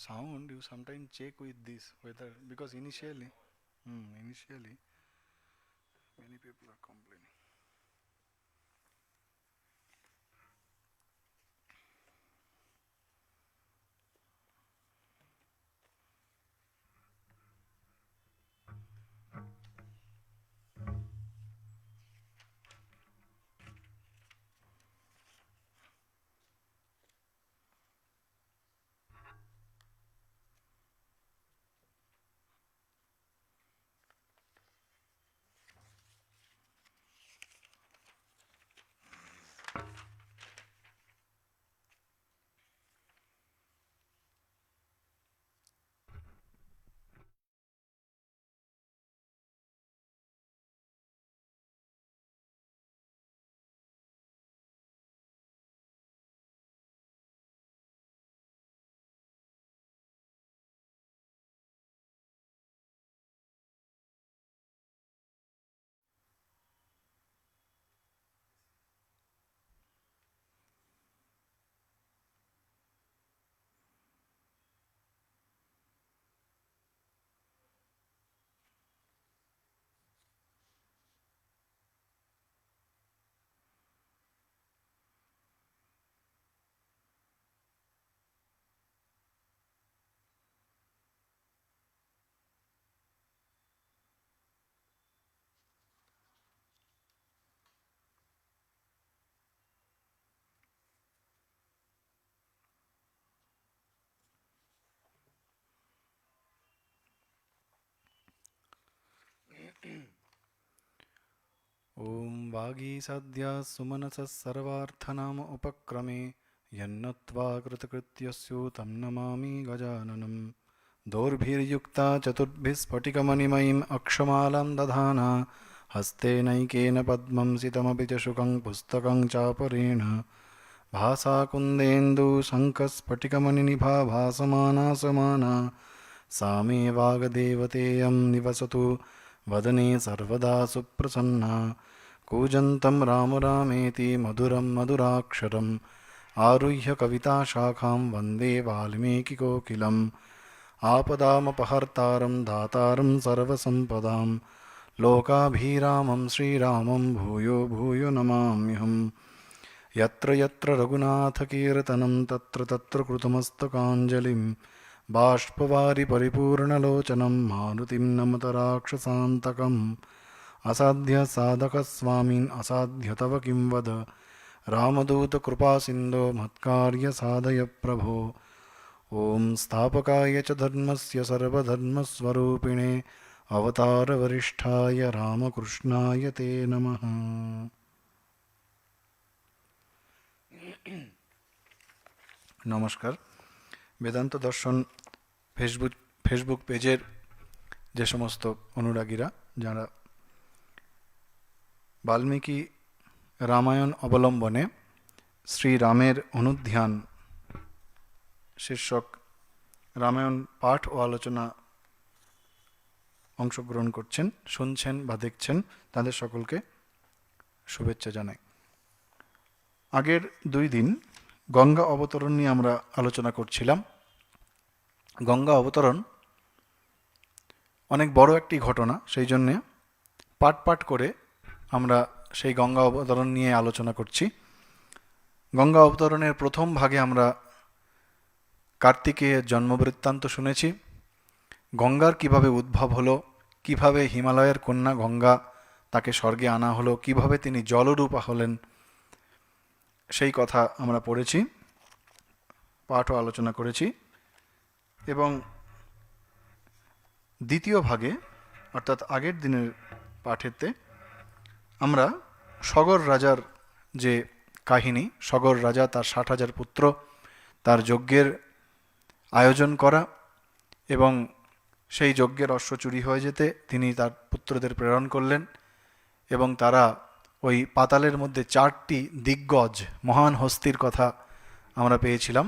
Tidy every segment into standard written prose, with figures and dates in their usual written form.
sound you sometimes check with this whether because initially many people are complaining. ॐ वागीसद्या सुमनसः सर्वार्थनाम उपक्रमे यन्नत्वा कृतकृत्यस्योतं नमामि गजाननं दोर्भिर्युक्ता चतुर्भिस्फटिकमणिमयीम् अक्षमालां दधाना हस्तेनैकेन पद्मं सितमपि च शुकं पुस्तकं चापरेण भासाकुन्देन्दुशङ्खस्फटिकमणिनिभा भासमाना समाना सा मे वाग्देवतेयं निवसतु वदने सर्वदा सुप्रसन्ना कूजन्तं राम रामेति मधुरं मधुराक्षरम् आरुह्य कविताशाखां वन्दे वाल्मीकिकोकिलम् आपदामपहर्तारं दातारं सर्वसम्पदां लोकाभिरामं श्रीरामं भूयो भूयो नमाम्यहम् यत्र यत्र रघुनाथकीर्तनं तत्र तत्र कृतमस्तकाञ्जलिं बाष्पवारि परिपूर्णलोचनं मारुतिं नमत राक्षसान्तकम् असाध्य साधकस्वामिन् असाध्य तव किं वद रामदूतकृपासिन्धो मत्कार्य साधय प्रभो ॐ स्थापकाय च धर्मस्य सर्वधर्मस्वरूपिणे अवतारवरिष्ठाय रामकृष्णाय ते नमः। নমস্কার। বেদান্ত দর্শন ফেসবুক পেজের যে সমস্ত অনুরাগীরা যারা বাল্মীকি রামায়ণ অবলম্বনে শ্রীরামের অনুধ্যান শীর্ষক রামায়ণ পাঠ ও আলোচনা অংশগ্রহণ করছেন, শুনছেন বা দেখছেন, তাদের সকলকে শুভেচ্ছা জানাই। আগের 2 দিন গঙ্গা অবতরণ নিয়ে আমরা আলোচনা করছিলাম। গঙ্গা অবতরণ অনেক বড় একটি ঘটনা, সেই জন্যে পাট পাট করে আমরা সেই গঙ্গা অবতরণ নিয়ে আলোচনা করছি। গঙ্গা অবতরণের প্রথম ভাগে আমরা কার্তিকেয়ের জন্মবৃত্তান্ত শুনেছি, গঙ্গার কিভাবে উদ্ভব হলো, কিভাবে হিমালয়ের কন্যা গঙ্গা তাকে স্বর্গে আনা হলো, কিভাবে তিনি জলরূপা হলেন, সেই কথা আমরা পড়েছি, পাঠ ও আলোচনা করেছি। এবং দ্বিতীয় ভাগে অর্থাৎ আগের দিনের পাঠেতে আমরা সগর রাজার যে কাহিনী, সগর রাজা তার 60,000 পুত্র, তার যজ্ঞের আয়োজন করা এবং সেই যজ্ঞের অশ্ব চুরি হয়ে যেতে তিনি তার পুত্রদের প্রেরণ করলেন এবং তারা ওই পাতালের মধ্যে 4টি দিগ্গজ মহান হস্তির কথা আমরা পেয়েছিলাম।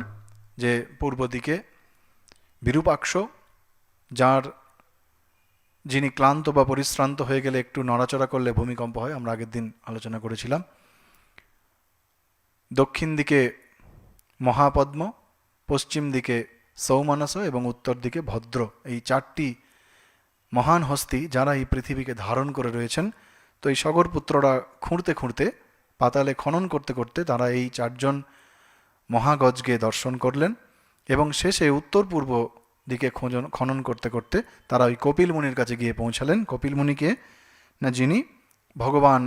যে পূর্ব দিকে বিরূপাক্ষ, যিনি ক্লান্ত বা পরিশ্রান্ত হয়ে গেলে একটু নড়াচড়া করলে ভূমিকম্প হয়, আমরা আগের দিন আলোচনা করেছিলাম। দক্ষিণ দিকে মহাপদ্ম, পশ্চিম দিকে সৌমানস এবং উত্তর দিকে ভদ্র, এই চারটি মহান হস্তি যারা এই পৃথিবীকে ধারণ করে রয়েছেন। তো এই সগরপুত্ররা খুঁড়তে খুঁড়তে, পাতালে খনন করতে করতে তারা এই চারজন মহাগজকে দর্শন করলেন এবং শেষে উত্তর পূর্ব দিকে খনন করতে করতে তারা ওই কপিল মুনির কাছে গিয়ে পৌঁছালেন। কপিল মুনিকে, না যিনি ভগবান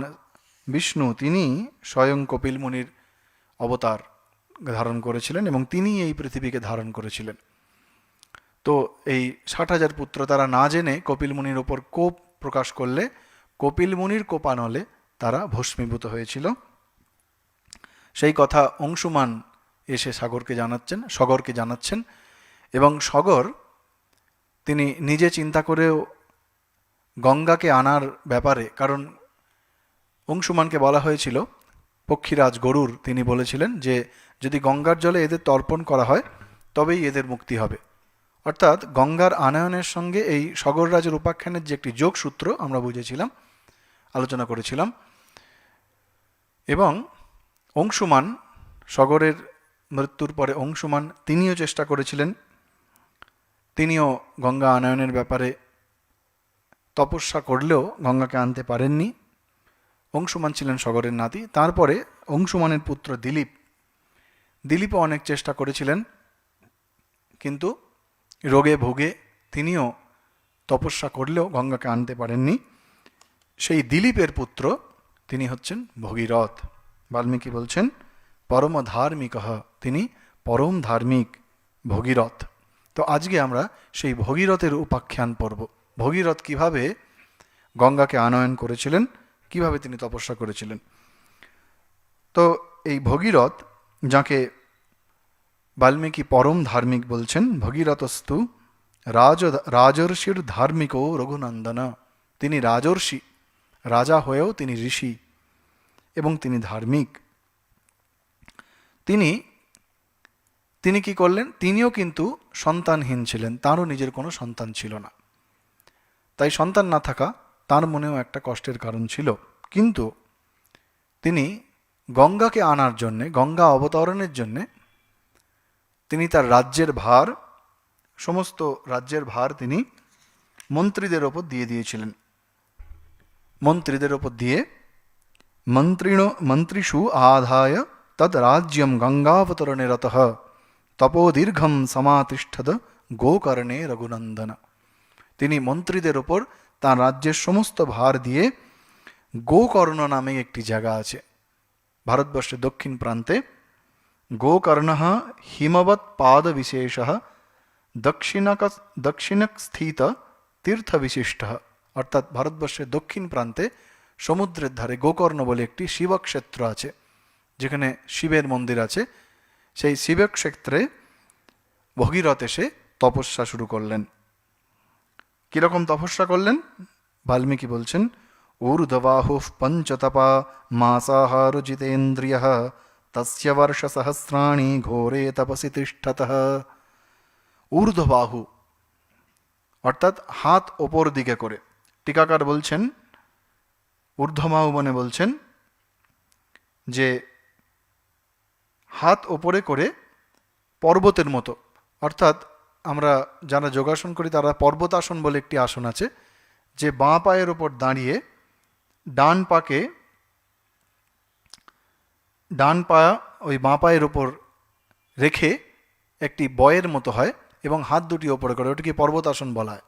বিষ্ণু, তিনি স্বয়ং কপিল মুনির অবতার ধারণ করেছিলেন এবং তিনি এই পৃথিবীকে ধারণ করেছিলেন। তো এই 60,000 পুত্র তারা না জেনে কপিল মুনির ওপর কোপ প্রকাশ করলে কপিল মুনির কোপানলে তারা ভস্মীভূত হয়েছিল। সেই কথা অংশুমান এসে সগরকে জানাচ্ছেন এবং সগর তিনি নিজে চিন্তা করেও গঙ্গাকে আনার ব্যাপারে, কারণ অংশুমানকে বলা হয়েছিল, পক্ষীরাজ গরুর তিনি বলেছিলেন যে যদি গঙ্গার জলে এদের তর্পণ করা হয় তবেই এদের মুক্তি হবে। অর্থাৎ গঙ্গার আনয়নের সঙ্গে এই সগররাজের উপাখ্যানের যে একটি যোগসূত্র আমরা বুঝেছিলাম, আলোচনা করেছিলাম। এবং অংশুমান, সগরের মৃত্যুর পরে অংশুমান তিনিও চেষ্টা করেছিলেন, তিনিও গঙ্গা আনয়নের ব্যাপারে তপস্যা করলেও গঙ্গাকে আনতে পারেননি। অংশুমান ছিলেন সগরের নাতি। তারপরে অংশুমানের পুত্র দিলীপও অনেক চেষ্টা করেছিলেন, কিন্তু রোগে ভোগে তিনিও তপস্যা করলেও গঙ্গাকে আনতে পারেননি। সেই দিলীপের পুত্র তিনি হচ্ছেন ভগীরথ। বাল্মীকি বলছেন পরম ধার্মিক, তিনি পরম ধার্মিক ভগীরথ। তো আজকে আমরা সেই ভগীরথের উপাখ্যান পড়ব। ভগীরথ কিভাবে গঙ্গাকে আনয়ন করেছিলেন, কিভাবে তিনি তপস্যা করেছিলেন। তো এই ভগীরথ, যাকে বাল্মীকি পরম ধার্মিক বলছেন, ভগীরথস্তু রাজর্ষির ধার্মিকও রঘুনন্দন, তিনি রাজর্ষি, রাজা হয়েও তিনি ঋষি এবং তিনি ধার্মিক। তিনি কি করলেন, তিনিও কিন্তু সন্তানহীন ছিলেন, তারও নিজের কোনো সন্তান ছিল না। তাই সন্তান না থাকা তার মনেও একটা কষ্টের কারণ ছিল। কিন্তু তিনি গঙ্গাকে আনার জন্যে, গঙ্গা অবতরণের জন্যে তিনি তার সমস্ত রাজ্যের ভার তিনি মন্ত্রীদের ওপর দিয়ে দিয়েছিলেন। মন্ত্রীদের ওপর দিয়ে মন্ত্রিষু আধায় তদ রাজ্যম গঙ্গাবতরণে রতঃ তপোদীর্ঘম সমাতিষ্ঠদ গোকর্ণে রঘুনন্দন। তিনি মন্ত্রীদের ওপর তাঁর রাজ্যের সমস্ত ভার দিয়ে গোকর্ণ নামে একটি জায়গা আছে ভারতবর্ষের দক্ষিণ প্রান্তে। গোকর্ণ হিমবৎ পাদ বিশেষ দক্ষিণক স্থিত তীর্থ বিশিষ্ট, অর্থাৎ ভারতবর্ষের দক্ষিণ প্রান্তে সমুদ্রের ধারে গোকর্ণ বলে একটি শিবক্ষেত্র আছে, যেখানে শিবের মন্দির আছে। সেই শিবক্ষেত্রে ভগীরথ এসে তপস্যা শুরু করলেন। কিরকম তপস্যা করলেন বাল্মীকি বলছেন, ঊর্ধ্ববাহু পঞ্চতপা মাসাহার জিতেন্দ্রিয় তস্য বর্ষ সহস্রাণি ঘোরে তপসি তিষ্ঠতঃ। ঊর্ধ্ববাহু অর্থাৎ হাত ওপর দিকে করে। টিকাকার বলছেন ঊর্ধ্ববাহু মানে বলছেন যে হাত ওপরে করে পর্বতের মতো, অর্থাৎ আমরা যারা যোগাসন করি তারা পর্বতাসন বলে একটি আসন আছে, যে বাঁ পায়ের ওপর দাঁড়িয়ে ডান পা ওই বাঁ পায়ের ওপর রেখে একটি বয়ের মতো হয় এবং হাত দুটি ওপরে করে, ওটাকে পর্বতাসন বলা হয়।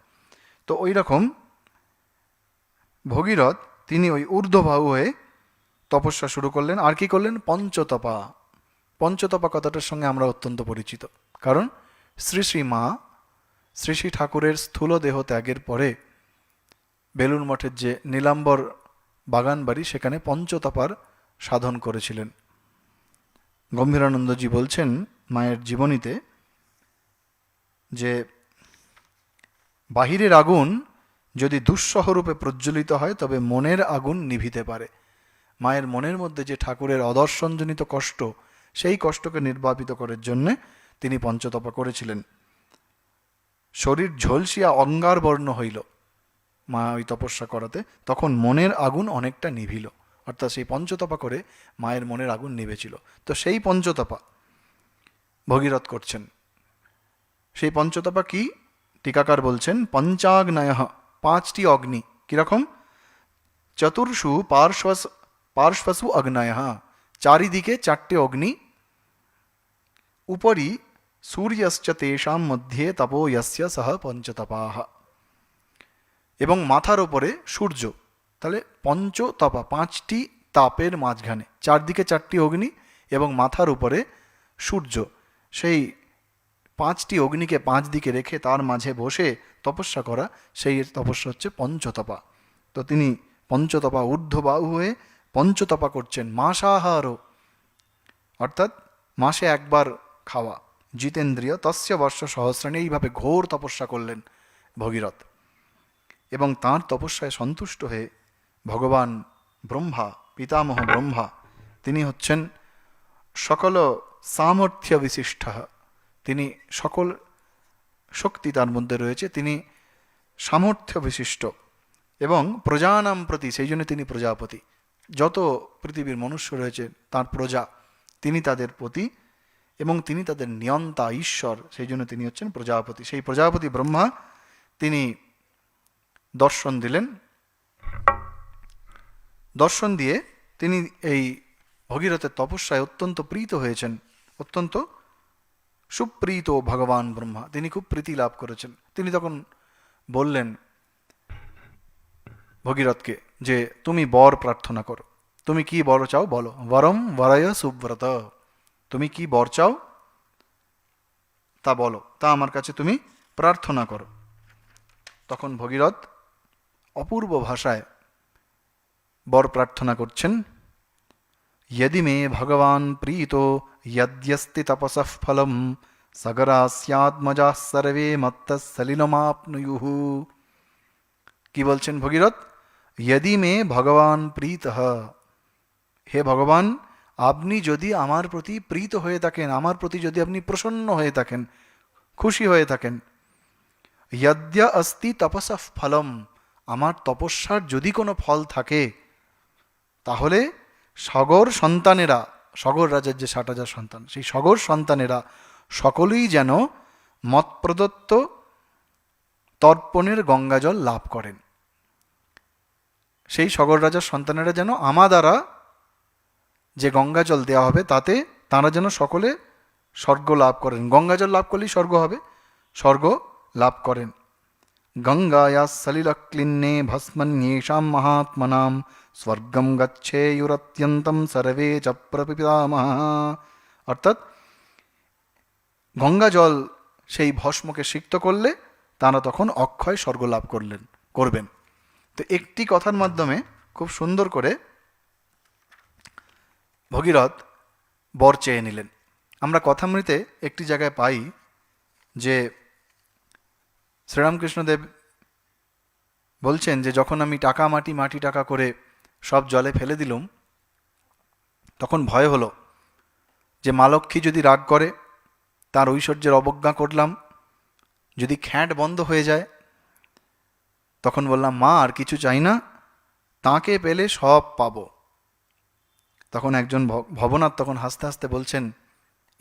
তো ওই রকম ভগীরথ তিনি ওই ঊর্ধ্ববাহু হয়ে তপস্যা শুরু করলেন। আর কি করলেন, পঞ্চতপা কথাটার সঙ্গে আমরা অত্যন্ত পরিচিত, কারণ শ্রী শ্রী ঠাকুরের স্থূল দেহ ত্যাগের পরে বেলুড় মঠের যে নীলাম্বর বাগান বাড়ি, সেখানে পঞ্চতপার সাধন করেছিলেন। গম্ভীরানন্দজি বলছেন মায়ের জীবনীতে যে বাহিরের আগুন যদি দুঃসহরূপে প্রজ্বলিত হয় তবে মনের আগুন নিভিতে পারে। মায়ের মনের মধ্যে যে ঠাকুরের অদর্শনজনিত কষ্ট, সেই কষ্টকে নির্বাপিত করার জন্যে তিনি পঞ্চতপা করেছিলেন। শরীর ঝলসিয়া অঙ্গার বর্ণ হইল মা ওই তপস্যা করাতে, তখন মনের আগুন অনেকটা নিভিল, অর্থাৎ সেই পঞ্চতপা করে মায়ের মনের আগুন নিভেছিল। তো সেই পঞ্চতপা ভগীরথ করছেন। সেই পঞ্চতপা কি? টিকাকার বলছেন পঞ্চাগ্নয়, পাঁচটি অগ্নি। কিরকম? চতুর্ষু পার্শ্বসু অগ্নয়, চারিদিকে চারটে অগ্নি। উপরি সূর্যশ্চ তেষাম মধ্যে তপো যস্য সহ পঞ্চতপাহ, এবং মাথার ওপরে সূর্য। তাহলে পঞ্চতপা, পাঁচটি তাপের মাঝখানে, চারদিকে চারটি অগ্নি এবং মাথার উপরে সূর্য। সেই পাঁচটি অগ্নিকে পাঁচ দিকে রেখে তার মাঝে বসে তপস্যা করা, সেই তপস্যা হচ্ছে পঞ্চতপা। তো তিনি পঞ্চতপা ঊর্ধ্ববাহু হয়ে পঞ্চতপা করছেন। মাসাহারও, অর্থাৎ মাসে একবার খাওয়া। জিতেন্দ্রিয় তস্য বর্ষ সহস্রাণী, এইভাবে ঘোর তপস্যা করলেন ভগীরথ। এবং তাঁর তপস্যায় সন্তুষ্ট হয়ে ভগবান ব্রহ্মা, পিতামহ ব্রহ্মা, তিনি হচ্ছেন সকল সামর্থ্য বিশিষ্ট, তিনি সকল শক্তি তার মধ্যে রয়েছে, তিনি সামর্থ্য বিশিষ্ট। এবং প্রজানাম প্রতি, সেই জন্য তিনি প্রজাপতি। যত পৃথিবীর মনুষ্য রয়েছে তার প্রজা, তিনি তাদের প্রতি, এবং তিনি তাদের নিয়ন্তা ঈশ্বর, সেই জন্য তিনি হচ্ছেন প্রজাপতি। সেই প্রজাপতি ব্রহ্মা তিনি দর্শন দিলেন। দর্শন দিয়ে তিনি এই ভগীরথের তপস্যায় অত্যন্ত প্রীত হয়েছেন, অত্যন্ত সুপ্রীত ভগবান ব্রহ্মা, তিনি খুব প্রীতি লাভ করেছেন। তিনি তখন বললেন ভগীরথকে যে তুমি বর প্রার্থনা করো, তুমি কি বর চাও বলো। বরম বরয় সুব্রত, তুমি কি বর চাও তা বলো, তা আমার কাছে তুমি প্রার্থনা করো। তখন ভগীরথ অপূর্ব ভাষায় বর প্রার্থনা করছেন। यदि मे भगवान प्रीतो यद्यस्ति तपसः फलम सगरास्यात्मजाः सर्वे मत्तः सलिलमाप्नुयुः। কি বলছেন ভগীরথ? यदि मे भगवान प्रीतः, হে ভগবান, আপনি যদি আমার প্রতি প্রীত হয়ে থাকেন, আমার প্রতি যদি আপনি প্রসন্ন হয়ে থাকেন, খুশি হয়ে থাকেন, यद्य अस्ति तपसः फलम, আমার তপস্যার যদি কোনো ফল থাকে, তাহলে সগর সন্তানেরা, সগর রাজার যে 60,000 সন্তান, সেই সগর সন্তানেরা সকলেই যেন মত প্রদত্ত তর্পণের গঙ্গাজল লাভ করেন। সেই সগর রাজার সন্তানেরা যেন আমার দ্বারা যে গঙ্গাজল দেওয়া হবে তাতে তাঁরা যেন সকলে স্বর্গ লাভ করেন। গঙ্গাজল লাভ করলেই স্বর্গ হবে, স্বর্গ লাভ করেন। গঙ্গায়া সলিলক্লিন্নে ভস্মন্যেষাম মহাত্মনাম স্বর্গম গচ্ছেয়ুরত্যন্তম সর্বে চ প্রপিতামহ। অর্থাৎ গঙ্গা জল সেই ভস্মকে সিক্ত করলে তারা তখন অক্ষয় স্বর্গ লাভ করবেন। তো একটি কথার মাধ্যমে খুব সুন্দর করে ভগীরথ বর চেয়ে নিলেন। আমরা কথামৃতে একটি জায়গায় পাই যে শ্রীরামকৃষ্ণদেব বলছেন যে যখন আমি টাকা মাটি টাকা করে সব জলে ফেলে দিলুম, তখন ভয় হলো যে মা লক্ষ্মী যদি রাগ করে, তার ঐশ্বর্যের অবজ্ঞা করলাম, যদি খ্যাঁট বন্ধ হয়ে যায়, তখন বললাম মা আর কিছু চাই না, তাকে পেলে সব পাবো। তখন একজন ভবনাথ তখন হাসতে হাসতে বলছেন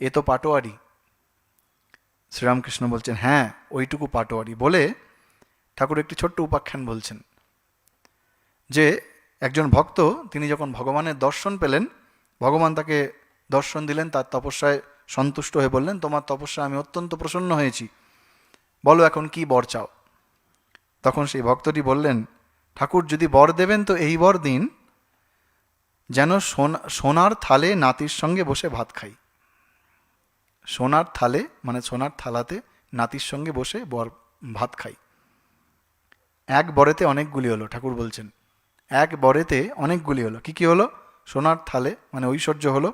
এ তো পাটোয়ারি। শ্রীরামকৃষ্ণ বলছেন হ্যাঁ ওইটুকু পাটোয়ারি। বলে ঠাকুর একটি ছোট্ট উপাখ্যান বলছেন যে একজন ভক্ত, তিনি যখন ভগবানের দর্শন পেলেন, ভগবান তাকে দর্শন দিলেন, তার তপস্যায় সন্তুষ্ট হয়ে বললেন তোমার তপস্যা আমি অত্যন্ত প্রসন্ন হয়েছি, বলো এখন কি বর চাও। তখন সেই ভক্তটি বললেন ঠাকুর যদি বর দেবেন তো এই বর দিন যেন সোনার থালে নাতির সঙ্গে বসে ভাত খাই। সোনার থালে মানে সোনার থালাতে নাতির সঙ্গে বসে ভাত খাই। এক বরেতে অনেকগুলি হলো, ঠাকুর বলছেন এক বরেতে অনেকগুলি হলো। কি কি হলো? সোনার থালে মানে ঐশ্বর্য হলো,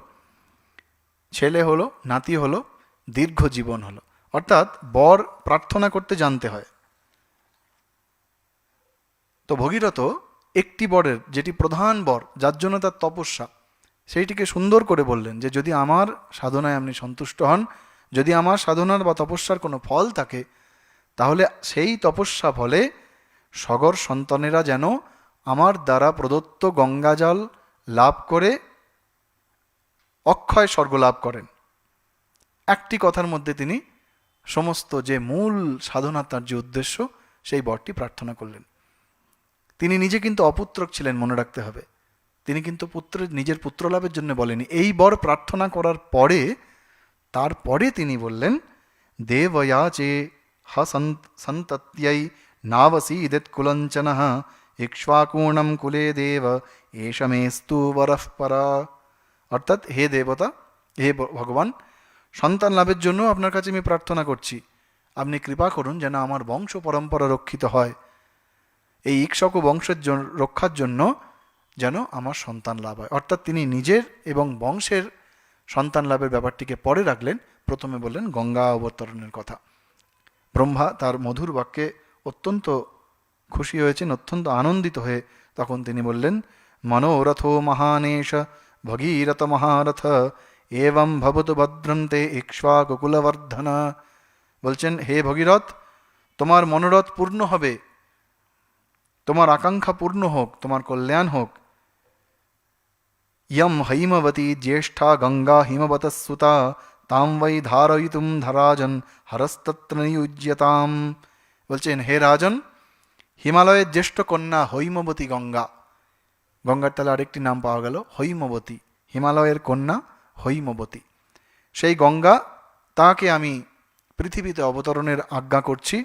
ছেলে হলো, নাতি হলো, দীর্ঘ জীবন হলো। অর্থাৎ বর প্রার্থনা করতে জানতে হয়। তো ভগীরথ একটি বরের, যেটি প্রধান বর, যার জন্য তার তপস্যা, সেইটিকে সুন্দর করে বললেন যে যদি আমার সাধনায় আপনি সন্তুষ্ট হন, যদি আমার সাধনার বা তপস্যার কোনো ফল থাকে, তাহলে সেই তপস্যা ফলে সগর সন্তানেরা যেন আমার দ্বারা প্রদত্ত গঙ্গাজল লাভ করে অক্ষয় স্বর্গ লাভ করেন। একটি কথার মধ্যে তিনি সমস্ত যে মূল সাধনা, তার যে উদ্দেশ্য, সেই বরটি প্রার্থনা করলেন। তিনি নিজে কিন্তু অপুত্রক ছিলেন, মনে রাখতে হবে। তিনি কিন্তু নিজের পুত্র লাভের জন্য বলেনি। এই বর প্রার্থনা করার পরে, তারপরে তিনি বললেন, দেবয়া চে সন্তত্যৈ নাবসীদেত কুলঞ্চনঃ ইক্ষ্বাকুণম কুলে দেব এষমেস্তু বরঃ পরা। অর্থাৎ, হে দেবতা, হে ভগবান, সন্তান লাভের জন্য আপনার কাছে আমি প্রার্থনা করছি। আপনি কৃপা করুন যেন আমার বংশ পরম্পরা রক্ষিত হয়। এই ইক্ষ্বাকু বংশের রক্ষার জন্য যেন আমার সন্তান লাভ হয়। অর্থাৎ তিনি নিজের এবং বংশের সন্তান লাভের ব্যাপারটিকে পরে রাখলেন, প্রথমে বললেন গঙ্গা অবতরণের কথা। ব্রহ্মা তার মধুর বাক্যে অত্যন্ত খুশি হয়েছেন, অত্যন্ত আনন্দিত হয়ে তখন তিনি বললেন, মনোরথো মহানেশ ভগীরথ মহারথ এবং ভবতু ভদ্রন্তে ইক্ষ্বাকুকুলবর্ধন। বলছেন, হে ভগীরথ, তোমার মনোরথ পূর্ণ হবে, তোমার আকাঙ্ক্ষা পূর্ণ হোক, তোমার কল্যাণ হোক। ইয়ম হৈমবতী জ্যেষ্ঠা গঙ্গা হিমবতঃ সুতা তাম বৈ ধারয়িতুম ধরাজন হরস্তত্র নিযুজ্যতাম। বলছেন, হে রাজন, হিমালয়ের জ্যেষ্ঠ কন্যা হৈমবতী গঙ্গা, গঙ্গার তাহলে আরেকটি নাম পাওয়া গেল হৈমবতী, হিমালয়ের কন্যা হৈমবতী, সেই গঙ্গা, তাকে আমি পৃথিবীতে অবতরণের আজ্ঞা করছি।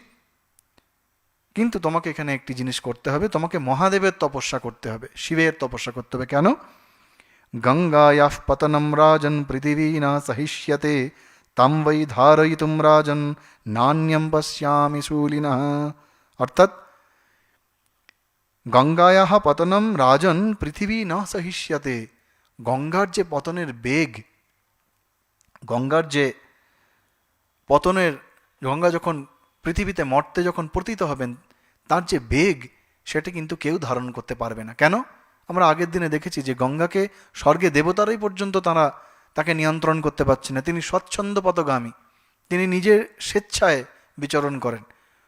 কিন্তু তোমাকে এখানে একটি জিনিস করতে হবে, তোমাকে মহাদেবের তপস্যা করতে হবে, শিবের তপস্যা করতে হবে। কেন? গঙ্গায়াঃ পতনম রাজন পৃথিবী না সহিষ্যতে তাম বৈ ধারয়িতুম রাজন নান্যম পশ্যামি শূলিনঃ। অর্থাৎ, গঙ্গায়াঃ পতনম রাজন পৃথিবী না সহিষ্যতে, গঙ্গার যে পতনের বেগ, গঙ্গার যে পতনের, গঙ্গা যখন পৃথিবীতে মর্তে যখন পতিত হবেন, তার যে বেগ, সেটা কিন্তু কেউ ধারণ করতে পারবে না। কেন? আমরা আগের দিনে দেখেছি যে গঙ্গাকে স্বর্গে দেবতারাই পর্যন্ত তাকে নিয়ন্ত্রণ করতে পারছে না। তিনি স্বচ্ছন্দ পথগামী, তিনি নিজের স্বেচ্ছায় বিচরণ করেন।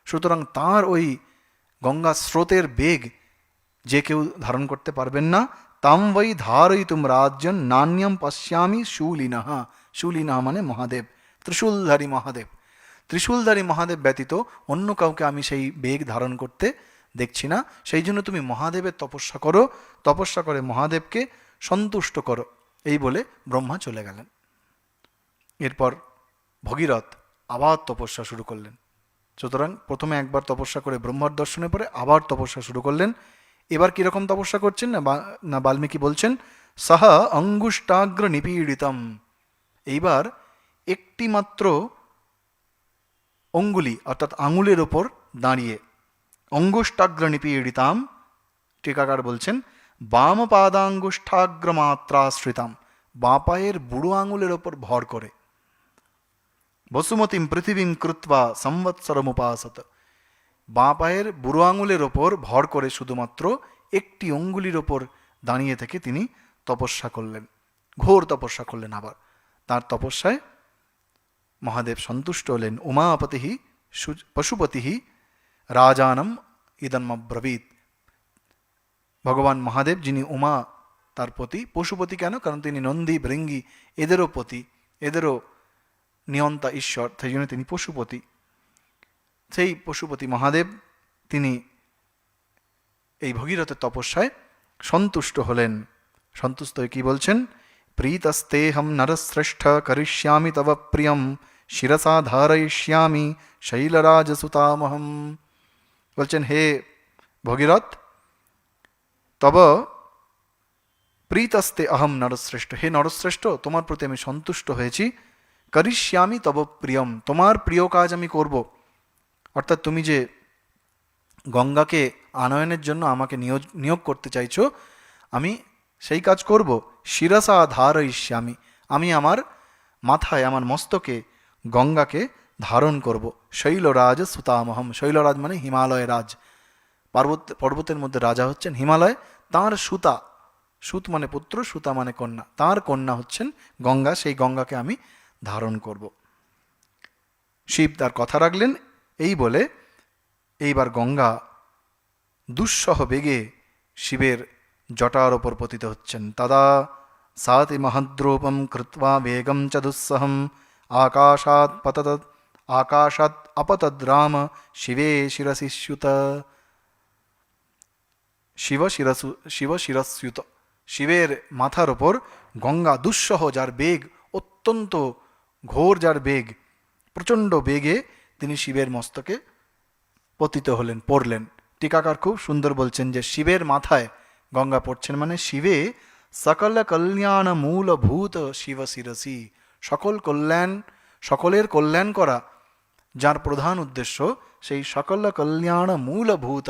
সুতরাং তার ওই গঙ্গা স্রোতের বেগ যে কেউ ধারণ করতে পারবেন না। তাম বৈ ধারয়িতুম রাজন নান্যম পশ্যামি শূলিনঃ। শূলিনঃ মানে মহাদেব, ত্রিশূলধারী মহাদেব। ত্রিশূলধারী মহাদেব ব্যতীত অন্য কাউকে আমি সেই বেগ ধারণ করতে দেখছি না। সেই জন্য তুমি মহাদেবের তপস্যা করো, তপস্যা করে মহাদেবকে সন্তুষ্ট করো। এই বলে ব্রহ্মা চলে গেলেন। এরপর ভগীরথ আবার তপস্যা শুরু করলেন। সুতরাং প্রথমে একবার তপস্যা করে ব্রহ্মার দর্শনে পরে আবার তপস্যা শুরু করলেন। এবার কীরকম তপস্যা করছেন না বাল্মীকি বলছেন, সহ অঙ্গুষ্টাগ্র নিপীড়িতম। এইবার একটি মাত্র অঙ্গুলি অর্থাৎ আঙুলের ওপর দাঁড়িয়ে, অঙ্গুষ্টাগ্র নিপীড়িতাম, টিকাকার বলছেন বাম পাদাঙ্গুষ্ঠাগ্র মাত্রাশ্রিতাম, বাঁ পায়ের বুড়ো আঙুলের ওপর ভর করে, বসুমতিম পৃথিবীম কৃত্বা সংবৎসরমুপাসত, বাঁ পায়ের বুড়ো আঙুলের ওপর ভর করে শুধুমাত্র একটি অঙ্গুলির ওপর দাঁড়িয়ে থেকে তিনি তপস্যা করলেন, ঘোর তপস্যা করলেন। আবার তার তপস্যায় মহাদেব সন্তুষ্ট হলেন। উমাপতি পশুপতি রাজানম ইদন্মব্রবীত। ভগবান মহাদেব, যিনি উমা তার পতি, পশুপতি কেন? কারণ তিনি নন্দী ভৃঙ্গি এদেরও পতি, এদেরও নিয়ন্তা ঈশ্বর, সেই জন্য তিনি পশুপতি। সেই পশুপতি মহাদেব তিনি এই ভগীরথের তপস্যায় সন্তুষ্ট হলেন। সন্তুষ্ট হয়ে কি বলছেন? প্রীতস্তেহম নরশ্রেষ্ঠ করিষ্যামি তব প্রিয়ম শিরসা ধারয়িষ্যামি শৈলরাজসুতামহম। বলছেন, হে ভগীরথ, তব প্রীতস্তে অহম নরশ্রেষ্ঠ, হে নরশ্রেষ্ঠ, তোমার প্রতি আমি সন্তুষ্ট হয়েছি। করিষ্যামি তব প্রিয়ম, তোমার প্রিয় কাজ আমি করব। অর্থাৎ তুমি যে গঙ্গাকে আনয়নের জন্য আমাকে নিয়োগ করতে চাইছো, আমি সেই কাজ করব। শিরসা ধারয়িষ্যামি, আমি আমার মাথায়, আমার মস্তকে গঙ্গাকে ধারণ করব। শৈলরাজ সুতামহম, শৈলরাজ মানে হিমালয় রাজ, পর্বতের মধ্যে রাজা হচ্ছেন হিমালয়, তাঁর সুতা, সুত মানে পুত্র, সুতা মানে কন্যা, তাঁর কন্যা হচ্ছেন গঙ্গা, সেই গঙ্গাকে আমি ধারণ করব। শিব তার কথা রাখলেন। এই বলে এইবার গঙ্গা দুঃসহ বেগে শিবের জটার ওপর পতিত হচ্ছেন। তদা সাতি মহদ্রূপম কৃত্বা বেগম চ দুঃসহম আকাশাৎ পতত আকাশাৎ আপতদ্রাম শিবে শিরসি স্যুত। শিব শিরস্যুত, শিবের মাথার ওপর গঙ্গা দুঃসহ, যার বেগ অত্যন্ত ঘোর, যার বেগ প্রচণ্ড বেগে তিনি শিবের মস্তকে পতিত হলেন, পড়লেন। টিকাকার খুব সুন্দর বলছেন যে শিবের মাথায় গঙ্গা পড়ছেন মানে শিবে সকল কল্যাণ মূলভূত শিব শিরসি, সকল কল্যাণ, সকলের কল্যাণ করা যার প্রধান উদ্দেশ্য, সেই সকল কল্যাণ মূলভূত,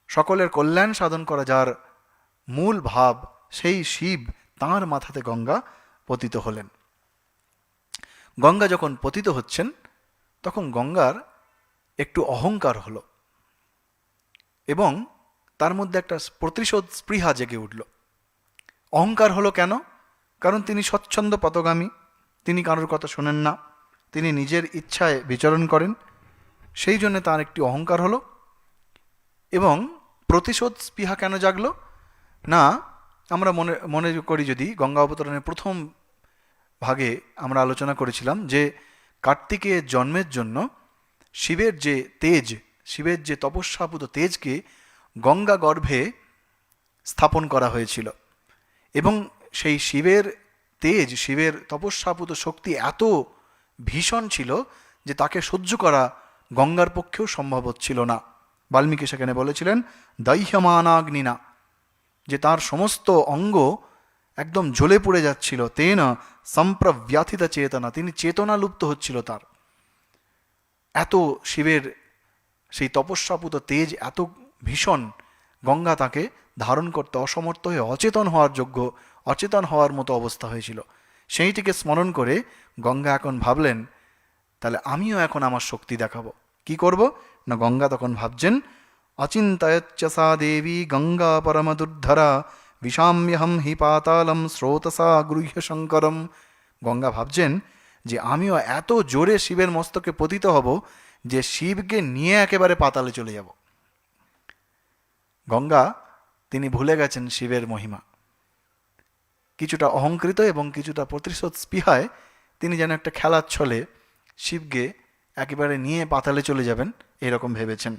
সকলের কল্যাণ সাধন করা যার মূল ভাব, সেই শিব, তাঁর মাথাতে গঙ্গা পতিত হলেন। গঙ্গা যখন পতিত হচ্ছেন তখন গঙ্গার একটু অহংকার হলো এবং তার মধ্যে একটা প্রতিশোধ স্পৃহা জেগে উঠল। অহংকার হলো কেন? কারণ তিনি স্বচ্ছন্দ পথগামী, তিনি কারোর কথা শোনেন না, তিনি নিজের ইচ্ছায় বিচরণ করেন, সেই জন্য তার একটি অহংকার হলো। এবং প্রতিশোধ স্পৃহা কেন জাগলো? না, আমরা মনে মনে করি, যদি গঙ্গা অবতরণের প্রথম ভাগে আমরা আলোচনা করেছিলাম যে কার্তিকের জন্মের জন্য শিবের যে তেজ, শিবের যে তপস্যাপুত তেজকে গঙ্গা গর্ভে স্থাপন করা হয়েছিল এবং সেই শিবের তেজ, শিবের তপস্যাপুত শক্তি এত ভীষণ ছিল যে তাকে সহ্য করা গঙ্গার পক্ষেও সম্ভব হচ্ছিল না। বাল্মীকি সেখানে বলেছিলেন দহ্যমানাগ্নিনা, যে তার সমস্ত অঙ্গ একদম জ্বলে পুড়ে যাচ্ছিল। তেন সম্প্রব্যাথিত চেতনা, তিনি চেতনা লুপ্ত হচ্ছিল তার। এত শিবের সেই তপস্যাপুত তেজ এত ভীষণ, গঙ্গা তাকে ধারণ করতে অসমর্থ হয়ে অচেতন হওয়ার মতো অবস্থা হয়েছিল। সেইটিকে স্মরণ করে গঙ্গা এখন ভাবলেন, তাহলে আমিও এখন আমার শক্তি দেখাবো। কি করব না, গঙ্গা তখন ভাবছেন অচিন্তয়চ্চ সা দেবী গঙ্গা পরমদুর্ধরা বিষাম্যহম হি পাতালম স্রোতসা গৃহ্য শঙ্করম। গঙ্গা ভাবছেন যে আমিও এত জোরে শিবের মস্তকে পতিত হব যে শিবকে নিয়ে একেবারে পাতালে চলে যাব। গঙ্গা তিনি ভুলে গেছেন শিবের মহিমা। কিছুটা অহংকৃত এবং কিছুটা প্রতিশোধ স্পৃহায় তিনি যেন একটা খেলার ছলে শিবকে একেবারে নিয়ে পাতালে চলে যাবেন এরকম ভেবেছেন।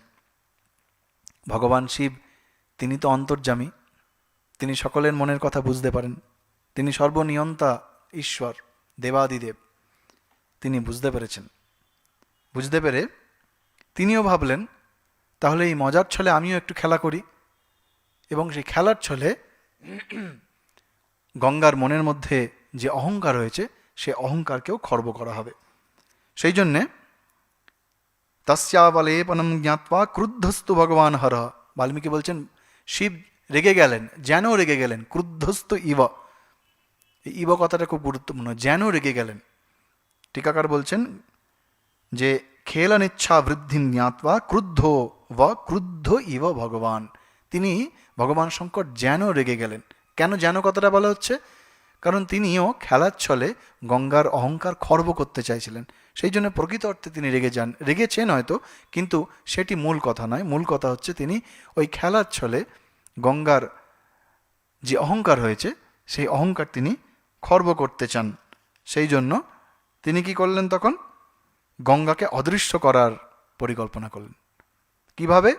ভগবান শিব তিনি তো অন্তর্যামী, তিনি সকলের মনের কথা বুঝতে পারেন, তিনি সর্বনিয়ন্তা ঈশ্বর, দেবাদিদেব। তিনি বুঝতে পেরেছেন, বুঝতে পেরে তিনিও ভাবলেন তাহলে এই মজার ছলে আমিও একটু খেলা করি এবং সেই খেলার ছলে গঙ্গার মনের মধ্যে যে অহংকার রয়েছে সে অহংকারকেও খর্ব করা হবে। সেই জন্যে তস্যাবলেপনম জ্ঞাত্বা ক্রুদ্ধস্তু ভগবান হর। বাল্মীকি বলছেন শিব রেগে গেলেন, যেন রেগে গেলেন, ক্রুদ্ধস্তু ইব, এই ইব কথাটা খুব গুরুত্বপূর্ণ, যেন রেগে গেলেন। টিকাকার বলছেন যে খেলনিচ্ছা বৃদ্ধি জ্ঞাত্বা ক্রুদ্ধ ক্রুদ্ধ ইব ভগবান। তিনি ভগবান শঙ্কর যেন রেগে গেলেন। কেন যেন কথাটা বলা হচ্ছে? কারণ তিনিও খেলার ছলে গঙ্গার অহংকার খর্ব করতে চাইছিলেন, সেই জন্য প্রকৃত অর্থে তিনি রেগে যান। রেগেছেন হয়তো, কিন্তু সেটি মূল কথা নয়। মূল কথা হচ্ছে তিনি ওই খেলার ছলে গঙ্গার যে অহংকার হয়েছে সেই অহংকার তিনি খর্ব করতে চান। সেই জন্য তিনি কি করলেন, তখন গঙ্গাকে অদৃশ্য করার পরিকল্পনা করলেন। কিভাবে?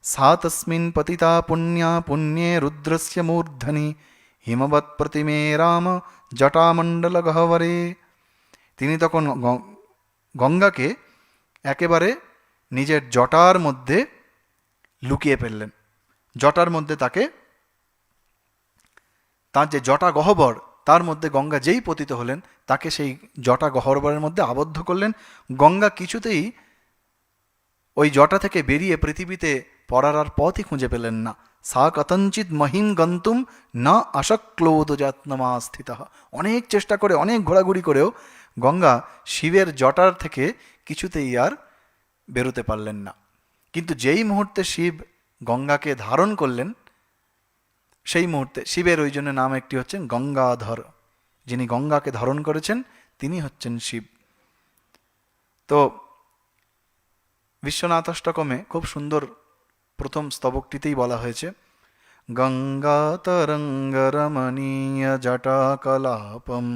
সা তস্মিন পতিতা পুণ্যা পুণ্যে রুদ্রস্য মূর্ধনি হিমবৎ প্রতিমে রাম জটামণ্ডল গহ্বরে। তিনি তখন গঙ্গাকে একেবারে নিজের জটার মধ্যে লুকিয়ে ফেললেন। জটার মধ্যে তাকে, তার যে জটা গহ্বর তার মধ্যে গঙ্গা যেই পতিত হলেন তাকে সেই জটা গহ্বরের মধ্যে আবদ্ধ করলেন। গঙ্গা কিছুতেই ওই জটা থেকে বেরিয়ে পৃথিবীতে পড়ার আর পথই খুঁজে পেলেন না। সা কতঞ্চিত মহিম গন্তুম না অশক্লোদ যত্নমা স্থিত। অনেক চেষ্টা করে, অনেক ঘোরাঘুরি করেও গঙ্গা শিবের জটার থেকে কিছুতেই আর বেরোতে পারলেন না। কিন্তু যেই মুহূর্তে শিব গঙ্গাকে ধারণ করলেন সেই মুহূর্তে, শিবের ওই জন্য নাম একটি হচ্ছেন গঙ্গাধর, যিনি গঙ্গাকে ধারণ করেছেন তিনি হচ্ছেন শিব। তো বিশ্বনাথাষ্টকমে খুব সুন্দর প্রথম স্তবকটিতেই বলা হয়েছে গঙ্গা তরঙ্গ রমণীয় জটা কলাপম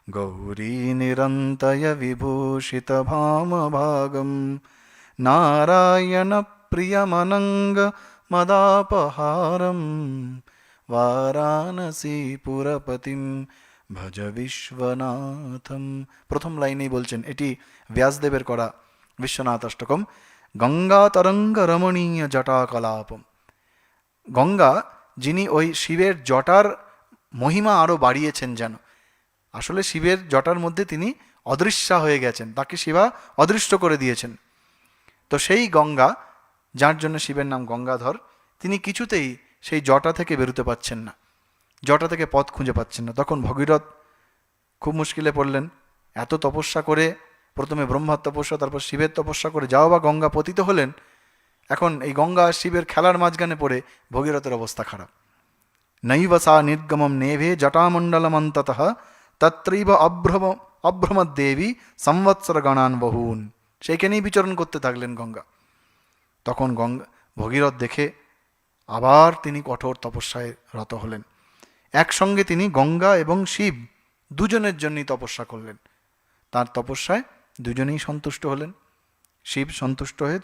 গৌরী নিরন্তয় বিভূষিত ভামভাগম নারায়ণ প্রিয়মনঙ্গ মদাপহারম বারাণসী পুরপতিম ভজ বিশ্বনাথম। প্রথম লাইনেই বলছেন, এটি ব্যাসদেবের করা বিশ্বনাথ অষ্টকম। গঙ্গা তরঙ্গ রমণীয় জটাকলাপম। গঙ্গা, যিনি ওই শিবের জটার মহিমা আরও বাড়িয়েছেন যেন। আসলে শিবের জটার মধ্যে তিনি অদৃশ্যা হয়ে গেছেন, তাকে শিবা অদৃশ্য করে দিয়েছেন। তো সেই গঙ্গা, যার জন্য শিবের নাম গঙ্গাধর, তিনি কিছুতেই সেই জটা থেকে বেরোতে পারছেন না, জটা থেকে পথ খুঁজে পাচ্ছেন না। তখন ভগীরথ খুব মুশকিলে পড়লেন। এত তপস্যা করে, প্রথমে ব্রহ্মার তপস্যা, তারপর শিবের তপস্যা করে যাও বা গঙ্গা পতিত হলেন। এখন এই গঙ্গা আর শিবের খেলার মাঝখানে পড়ে ভগীরথের অবস্থা খারাপ। নৈব সা নির্গমম নেভে জটামণ্ডলমন্ততঃ তত্রৈব অভ্রমদ্দেবী সংবৎসর গণান বহুন। সেইখানেই বিচরণ করতে থাকলেন গঙ্গা। তখন ভগীরথ দেখে আবার তিনি কঠোর তপস্যায় রত হলেন। একসঙ্গে তিনি গঙ্গা এবং শিব দুজনের জন্যই তপস্যা করলেন। তার তপস্যায় দুজনেই সন্তুষ্ট হলেন। শিব সন্তুষ্ট হয়ে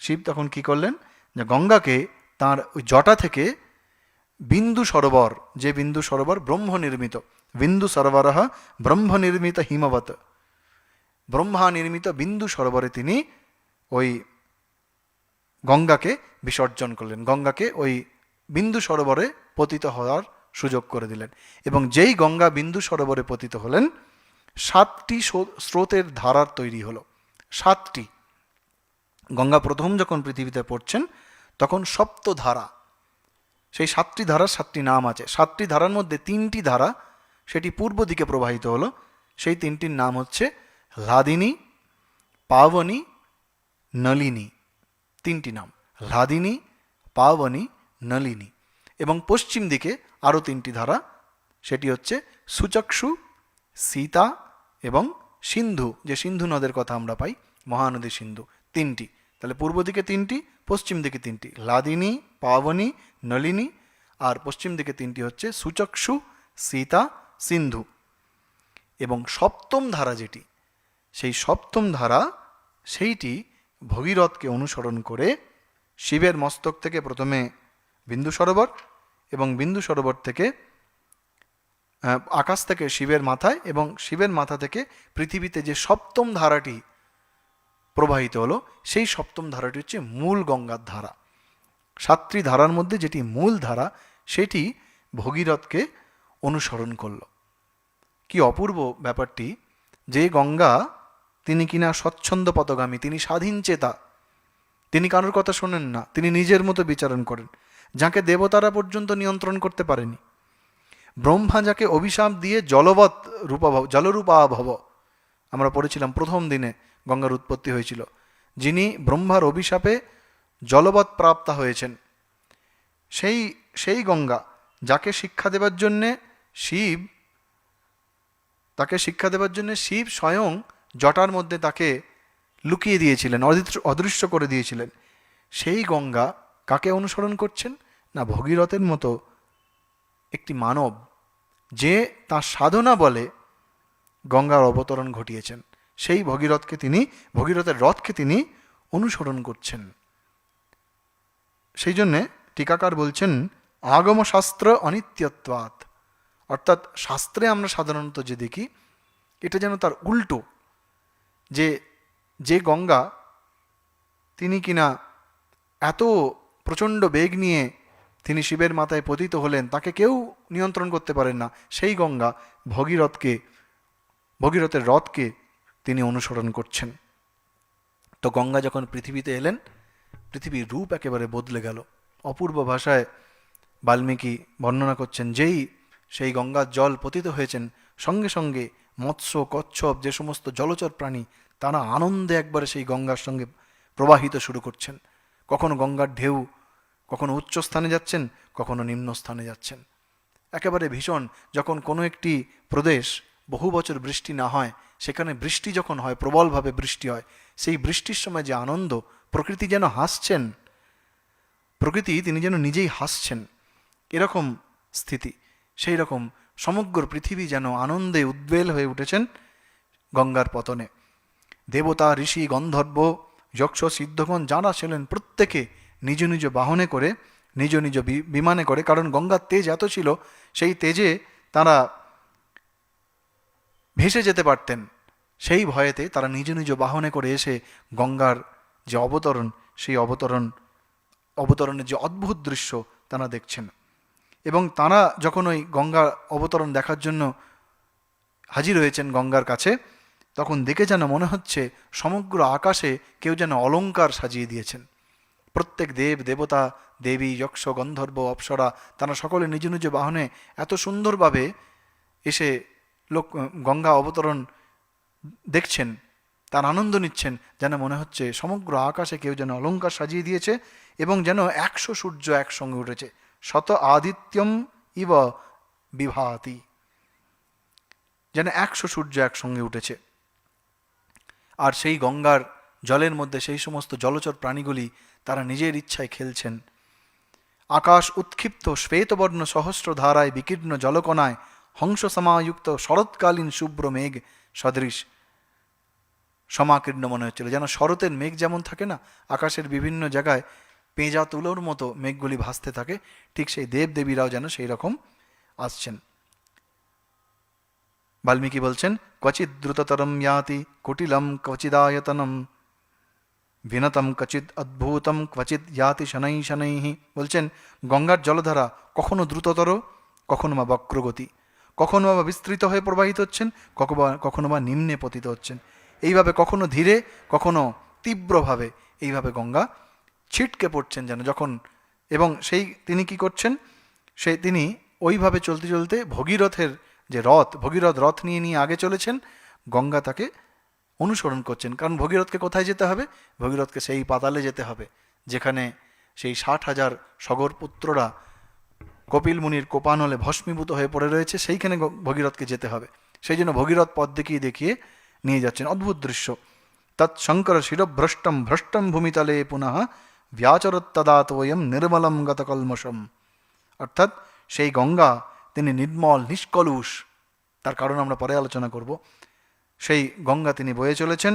শিব তখন কি করলেন, যে গঙ্গাকে তার ওই জটা থেকে বিন্দু সরোবর, যে বিন্দু সরোবর ব্রহ্ম নির্মিত, বিন্দু সরোবরঃ ব্রহ্ম নির্মিত হিমবত, ব্রহ্মা নির্মিত বিন্দু সরোবরে তিনি ওই গঙ্গাকে বিসর্জন করলেন, গঙ্গাকে ওই বিন্দু সরোবরে পতিত হওয়ার সুযোগ করে দিলেন। এবং যেই গঙ্গা বিন্দু সরোবরে পতিত হলেন, 7টি স্রোতের ধারার তৈরি হলো। 7টি। গঙ্গা প্রথম যখন পৃথিবীতে পড়ছেন তখন সপ্তধারা, সেই 7টি ধারার 7টি নাম আছে। 7টি ধারার মধ্যে 3টি ধারা সেটি পূর্ব দিকে প্রবাহিত হলো। সেই 3টির নাম হচ্ছে হ্লাদিনী, পাবনী, নলিনী। 3টি নাম, হ্লাদিনী, পাবনী, নলিনী। এবং পশ্চিম দিকে আরও 3টি ধারা, সেটি হচ্ছে সুচক্ষু, সীতা এবং সিন্ধু, যে সিন্ধু নদের কথা আমরা পাই, মহানদী সিন্ধু। 3টি। তাহলে পূর্ব দিকে 3টি, পশ্চিম দিকে 3টি, হ্লাদিনী, পাবনী, নলিনী। আর পশ্চিম দিকে 3টি হচ্ছে সুচক্ষু, সীতা, সিন্ধু। এবং সপ্তম ধারা যেটি, সেই সপ্তম ধারা সেইটি ভগীরথকে অনুসরণ করে শিবের মস্তক থেকে প্রথমে বিন্দু সরোবর, এবং বিন্দু সরোবর থেকে আকাশ থেকে শিবের মাথায়, এবং শিবের মাথা থেকে পৃথিবীতে যে সপ্তম ধারাটি প্রবাহিত হলো, সেই সপ্তম ধারাটি হচ্ছে মূল গঙ্গার ধারা। 7টি ধারার মধ্যে যেটি মূল ধারা, সেটি ভগীরথকে অনুসরণ করল। কি অপূর্ব ব্যাপারটি, যে গঙ্গা, তিনি কিনা স্বচ্ছন্দ পথগামী, তিনি স্বাধীন চেতা, তিনি কারোর কথা শোনেন না, তিনি নিজের মতো বিচারণ করেন, যাকে দেবতারা পর্যন্ত নিয়ন্ত্রণ করতে পারেনি। ব্রহ্মা যাকে অভিশাপ দিয়ে জলরূপা ভব, আমরা পড়েছিলাম প্রথম দিনে গঙ্গার উৎপত্তি হয়েছিল, যিনি ব্রহ্মার অভিশাপে জলবৎ প্রাপ্তা হয়েছেন, সেই গঙ্গা যাকে শিক্ষা দেবার জন্যে শিব স্বয়ং জটার মধ্যে তাকে লুকিয়ে দিয়েছিলেন, অদৃশ্য করে দিয়েছিলেন। সেই গঙ্গা কাকে অনুসরণ করছেন না, ভগীরথের মতো একটি মানব, যে তার সাধনা বলে গঙ্গার অবতরণ ঘটিয়েছেন। সেই ভগীরথের রথকে তিনি অনুসরণ করছেন। সেই জন্যে টিকাকার বলছেন, আগম শাস্ত্র অনিত্যত্বাৎ, অর্থাৎ শাস্ত্রে আমরা সাধারণত যে দেখি, এটা যেন তার উল্টো, যে গঙ্গা তিনি কিনা এত প্রচণ্ড বেগ নিয়ে তিনি শিবের মাথায় পতিত হলেন, তাকে কেউ নিয়ন্ত্রণ করতে পারেন না, সেই গঙ্গা ভগীরথের রথকে তিনি অনুসরণ করছেন। তো গঙ্গা যখন পৃথিবীতে এলেন, পৃথিবীর রূপ একেবারে বদলে গেল। অপূর্ব ভাষায় বাল্মীকি বর্ণনা করছেন, যেই সেই গঙ্গার জল পতিত হয়েছেন, সঙ্গে সঙ্গে মৎস্য, কচ্ছপ, যে সমস্ত জলচর প্রাণী, তারা আনন্দে একবারে সেই গঙ্গার সঙ্গে প্রবাহিত শুরু করছেন। কখনো গঙ্গার ঢেউ, কখনো উচ্চ স্থানে যাচ্ছেন, কখনো নিম্ন স্থানে যাচ্ছেন। একেবারে ভীষণ। যখন কোনো একটি প্রদেশ বহু বছর বৃষ্টি না হয়, সেখানে বৃষ্টি যখন হয়, প্রবলভাবে বৃষ্টি হয়, সেই বৃষ্টির সময় যে আনন্দ, প্রকৃতি যেন হাসছেন, তিনি যেন নিজেই হাসছেন, এরকম স্থিতি। সেই রকম সমগ্র পৃথিবী যেন আনন্দে উদ্বেল হয়ে উঠেছেন গঙ্গার পতনে। দেবতা, ঋষি, গন্ধর্ব, যক্ষ, সিদ্ধগণ যারা ছিলেন প্রত্যেকে নিজ নিজ বাহনে করে, নিজ নিজ বিমানে করে, কারণ গঙ্গার তেজ এত ছিল, সেই তেজে তারা ভেসে যেতে পারতেন। সেই ভয়েতে তারা নিজ নিজ বাহনে করে এসে গঙ্গার যে অবতরণ, সেই অবতরণের যে অদ্ভুত দৃশ্য তারা দেখছেন। এবং তারা যখন ওই গঙ্গার অবতরণ দেখার জন্য হাজির হয়েছেন গঙ্গার কাছে, তখন দেখে যেন মনে হচ্ছে সমগ্র আকাশে কেউ যেন অলংকার সাজিয়ে দিয়েছেন। প্রত্যেক দেব দেবতা, দেবী, যক্ষ, গন্ধর্ব, অপ্সরা তারা সকলে নিজ নিজ বাহনে এত সুন্দরভাবে এসে গঙ্গা অবতরণ দেখছেন, তার আনন্দ নিচ্ছেন, যেন মনে হচ্ছে সমগ্র আকাশে কেউ যেন অলংকার সাজিয়ে দিয়েছে এবং যেন 100 সূর্য একসঙ্গে উঠেছে। শত আদিত্যম ইব বিভাতি, যেন 100 সূর্য একসঙ্গে উঠেছে। আর সেই গঙ্গার জলের মধ্যে সেই সমস্ত জলচর প্রাণীগুলি তারা নিজের ইচ্ছায় খেলছেন। আকাশ উৎক্ষিপ্ত শ্বেতবর্ণ সহস্র ধারায় বিকীর্ণ জলকণায় হংস সমাযুক্ত শরৎকালীন শুভ্র মেঘ সদৃশ সমাকীর্ণ মনে হচ্ছিল। যেন শরতের মেঘ যেমন থাকে না, আকাশের বিভিন্ন জায়গায় পেঁজা তুলোর মতো মেঘগুলি ভাসতে থাকে, ঠিক সেই দেবদেবীরাও যেন সেই রকম আসছেন। বাল্মীকি বলছেন, ক্বচিৎ দ্রুততরম ইয়াতি কুটিলম ক্বচিদায়তনম বিনতম ক্বচিৎ অদ্ভুতম ক্বচিৎ ইয়াতি শনৈ শনৈঃ। বলছেন গঙ্গার জলধারা কখনো দ্রুততর, কখনো বা বক্রগতি, কখনো বা বিস্তৃত হয়ে প্রবাহিত হচ্ছেন, কখনো বা নিম্নে পতিত হচ্ছেন। এইভাবে কখনো ধীরে, কখনো তীব্রভাবে এইভাবে গঙ্গা ছিটকে পড়ছেন যেন যখন। এবং সেই তিনি কি করছেন, তিনি ওইভাবে চলতে চলতে ভগীরথের যে ভগীরথ রথ নিয়ে নিয়ে আগে চলেছেন, গঙ্গা তাকে অনুসরণ করছেন। কারণ ভগীরথকে কোথায় যেতে হবে? ভগীরথকে সেই পাতালে যেতে হবে যেখানে সেই 60,000 সগরপুত্ররা কপিল মুনির কোপানলে ভস্মীভূত হয়ে পড়ে রয়েছে, সেইখানে ভগীরথকে যেতে হবে। সেই জন্য ভগীরথ পথ দেখিয়ে নিয়ে যাচ্ছেন। অদ্ভুত দৃশ্য। তৎশঙ্কর শিরভ্রষ্টম ভ্রষ্টম ভূমিতলে পুনঃ ব্যাচরত্তদাতোয়ম নির্মলম গতকলমশম। অর্থাৎ সেই গঙ্গা তিনি নির্মল, নিষ্কলুষ, তার কারণ আমরা পরে আলোচনা করব। সেই গঙ্গা তিনি বয়ে চলেছেন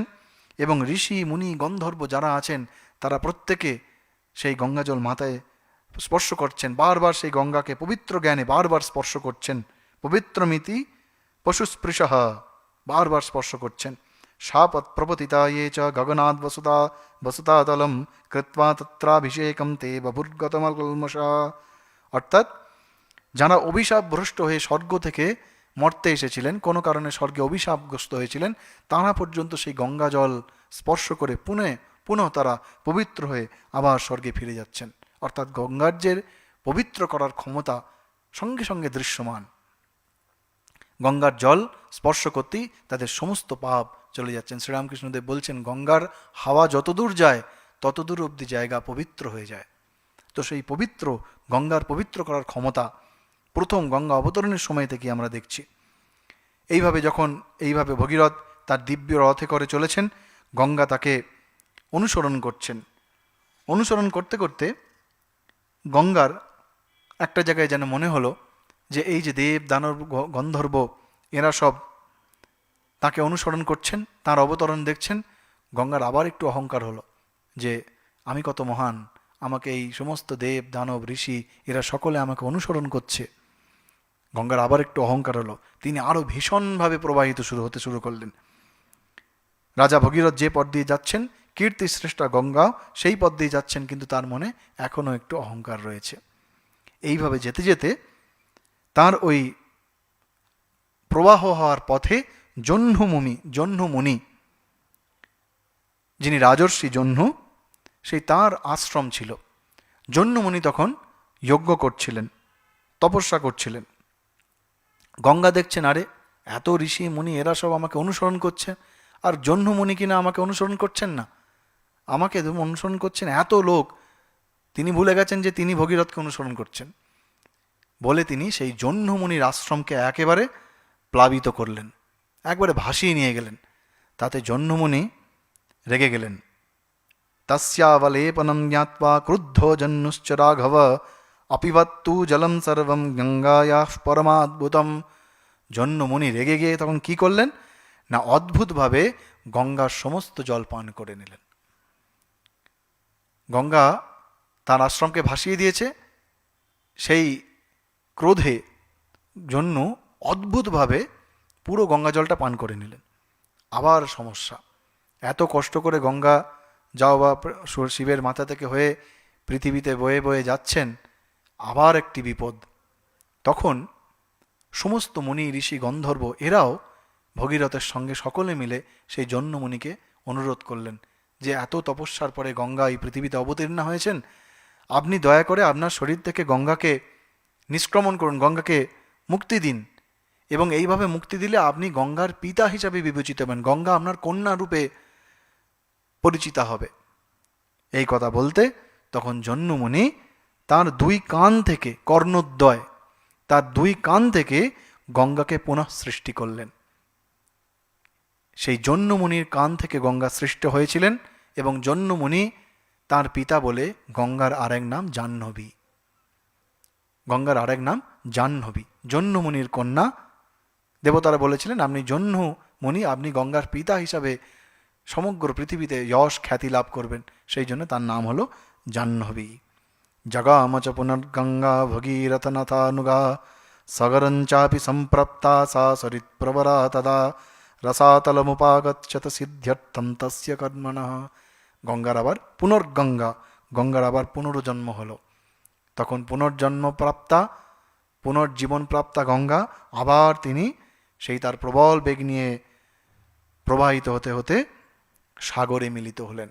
এবং ঋষি, মুনি, গন্ধর্ব যারা আছেন তারা প্রত্যেকে সেই গঙ্গাজল মাথায় স্পর্শ করছেন, বারবার সেই গঙ্গাকে পবিত্র জ্ঞানে বারবার স্পর্শ করছেন। পবিত্রমিতি পশুস্পৃশঃ, বারবার স্পর্শ করছেন। সাপৎ প্রপতিতা ইয়ে চ গগনাদ বসুতাতলম কৃত্বা তত্রাভিষেকম তে বভুর্গতমকল্মষা। অর্থাৎ যারা অভিশাপগ্রস্ত হয়ে স্বর্গ থেকে মর্তে এসেছিলেন, কোনো কারণে স্বর্গে অভিশাপগ্রস্ত হয়েছিলেন, তারা পর্যন্ত সেই গঙ্গা জল স্পর্শ করে পুনঃ তারা পবিত্র হয়ে আবার স্বর্গে ফিরে যাচ্ছেন। অর্থাৎ গঙ্গার যে পবিত্র করার ক্ষমতা সঙ্গে সঙ্গে দৃশ্যমান। গঙ্গার জল স্পর্শ করতেই তাদের সমস্ত পাপ চলে যাচ্ছেন। শ্রীরামকৃষ্ণদেব বলছেন গঙ্গার হাওয়া যতদূর যায় ততদূর অবধি জায়গা পবিত্র হয়ে যায়। তো সেই পবিত্র গঙ্গার পবিত্র করার ক্ষমতা প্রথম গঙ্গা অবতরণের সময় থেকে আমরা দেখছি। এইভাবে ভগীরথ তার দিব্য রথে করে চলেছেন, গঙ্গা তাকে অনুসরণ করছেন। অনুসরণ করতে করতে গঙ্গার একটা জায়গায় যেন মনে হলো যে এই যে দেব, দানব, গন্ধর্ব এরা সব তাকে অনুসরণ করছেন, তার অবতরণ দেখছেন। গঙ্গার আবার একটু অহংকার হলো যে আমি কত মহান, আমাকে এই সমস্ত দেব, দানব, ঋষি এরা সকলে আমাকে অনুসরণ করছে। গঙ্গার আবার একটু অহংকার হলো, তিনি আরও ভীষণভাবে প্রবাহিত হতে শুরু করলেন। রাজা ভগীরথ যে পথ দিয়ে যাচ্ছেন, কীর্তি শ্রেষ্ঠা গঙ্গা সেই পথ দিয়ে যাচ্ছেন, কিন্তু তার মনে এখনও একটু অহংকার রয়েছে। এইভাবে যেতে যেতে তার ওই প্রবাহ হওয়ার পথে জহ্নমুনি, যিনি রাজর্ষি জহ্নু, সেই তার আশ্রম ছিল। জহ্নমুনি তখন যজ্ঞ করছিলেন, তপস্যা করছিলেন। গঙ্গা দেখছেন আরে এত ঋষি মুনি এরা সব আমাকে অনুসরণ করছে, আর জহ্নমুনি কিনা আমাকে অনুসরণ করছেন না, আমাকে অনুসরণ করছেন এত লোক। তিনি ভুলে গেছেন যে তিনি ভগীরথকে অনুসরণ করছেন বলে তিনি সেই জহ্নমুনির আশ্রমকে একেবারে প্লাবিত করলেন, একবারে ভাসিয়ে নিয়ে গেলেন। তাতে জহ্নমুনি রেগে গেলেন। তস্যাবলেপনম জ্ঞাত্বা ক্রুদ্ধ জহ্নুশ্চ রাঘব অপিবত্তু জলম সর্বম গঙ্গায়াঃ পরমাদ্ভুতম। জন্যমুনি রেগে গিয়ে তখন কি করলেন না অদ্ভুতভাবে গঙ্গার সমস্ত জল পান করে নিলেন। গঙ্গা তার আশ্রমকে ভাসিয়ে দিয়েছে, সেই ক্রোধে জন্য অদ্ভুতভাবে পুরো গঙ্গা জলটা পান করে নিলেন। আবার সমস্যা, এত কষ্ট করে গঙ্গা যাও বা শিবের মাথা থেকে হয়ে পৃথিবীতে বয়ে বয়ে যাচ্ছেন, আবার একটি বিপদ। তখন সমস্ত মুনি ঋষি গন্ধর্ব এরাও ভগীরথের সঙ্গে সকলে মিলে সেই জন্যমুনিকে অনুরোধ করলেন যে এত তপস্যার পরে গঙ্গা এই পৃথিবীতে অবতীর্ণা হয়েছেন, আপনি দয়া করে আপনার শরীর থেকে গঙ্গাকে নিষ্ক্রমণ করুন, গঙ্গাকে মুক্তি দিন, এবং এইভাবে মুক্তি দিলে আপনি গঙ্গার পিতা হিসাবে বিবেচিত হবেন, গঙ্গা আপনার কন্যা রূপে পরিচিতা হবে। এই কথা বলতে তখন জন্যমুনি তার দুই কান থেকে, কর্ণোদ্বয়, তার দুই কান থেকে গঙ্গাকে পুনঃ সৃষ্টি করলেন। সেই জন্যমুনির কান থেকে গঙ্গা সৃষ্ট হয়েছিলেন, এবং জন্যমুনি তার পিতা বলে গঙ্গার আরেক নাম জাহ্নবী। গঙ্গার আরেক নাম জাহ্নবী, জন্যমুনির কন্যা। দেবতারা বলেছিলেন আপনি জন্যমুনি, আপনি গঙ্গার পিতা হিসাবে সমগ্র পৃথিবীতে যশ খ্যাতি লাভ করবেন, সেই জন্য তার নাম হলো জাহ্নবী। জগামচ পুনর্গঙ্গা ভগীরথনাথানুগা সগরঞ্চাপি সম্প্রাপ্তা সা সরিৎপ্রবরা তদা রসাতলমুপাগচ্ছত সিদ্ধ্যর্থম তস্য কর্মণঃ। গঙ্গার আবার পুনর্গঙ্গা, গঙ্গার আবার পুনর্জন্ম হলো। তখন পুনর্জন্ম প্রাপ্তা, পুনর্জীবন প্রাপ্তা গঙ্গা আবার তিনি সেই তার প্রবল বেগ নিয়ে প্রবাহিত হতে হতে সাগরে মিলিত হলেন।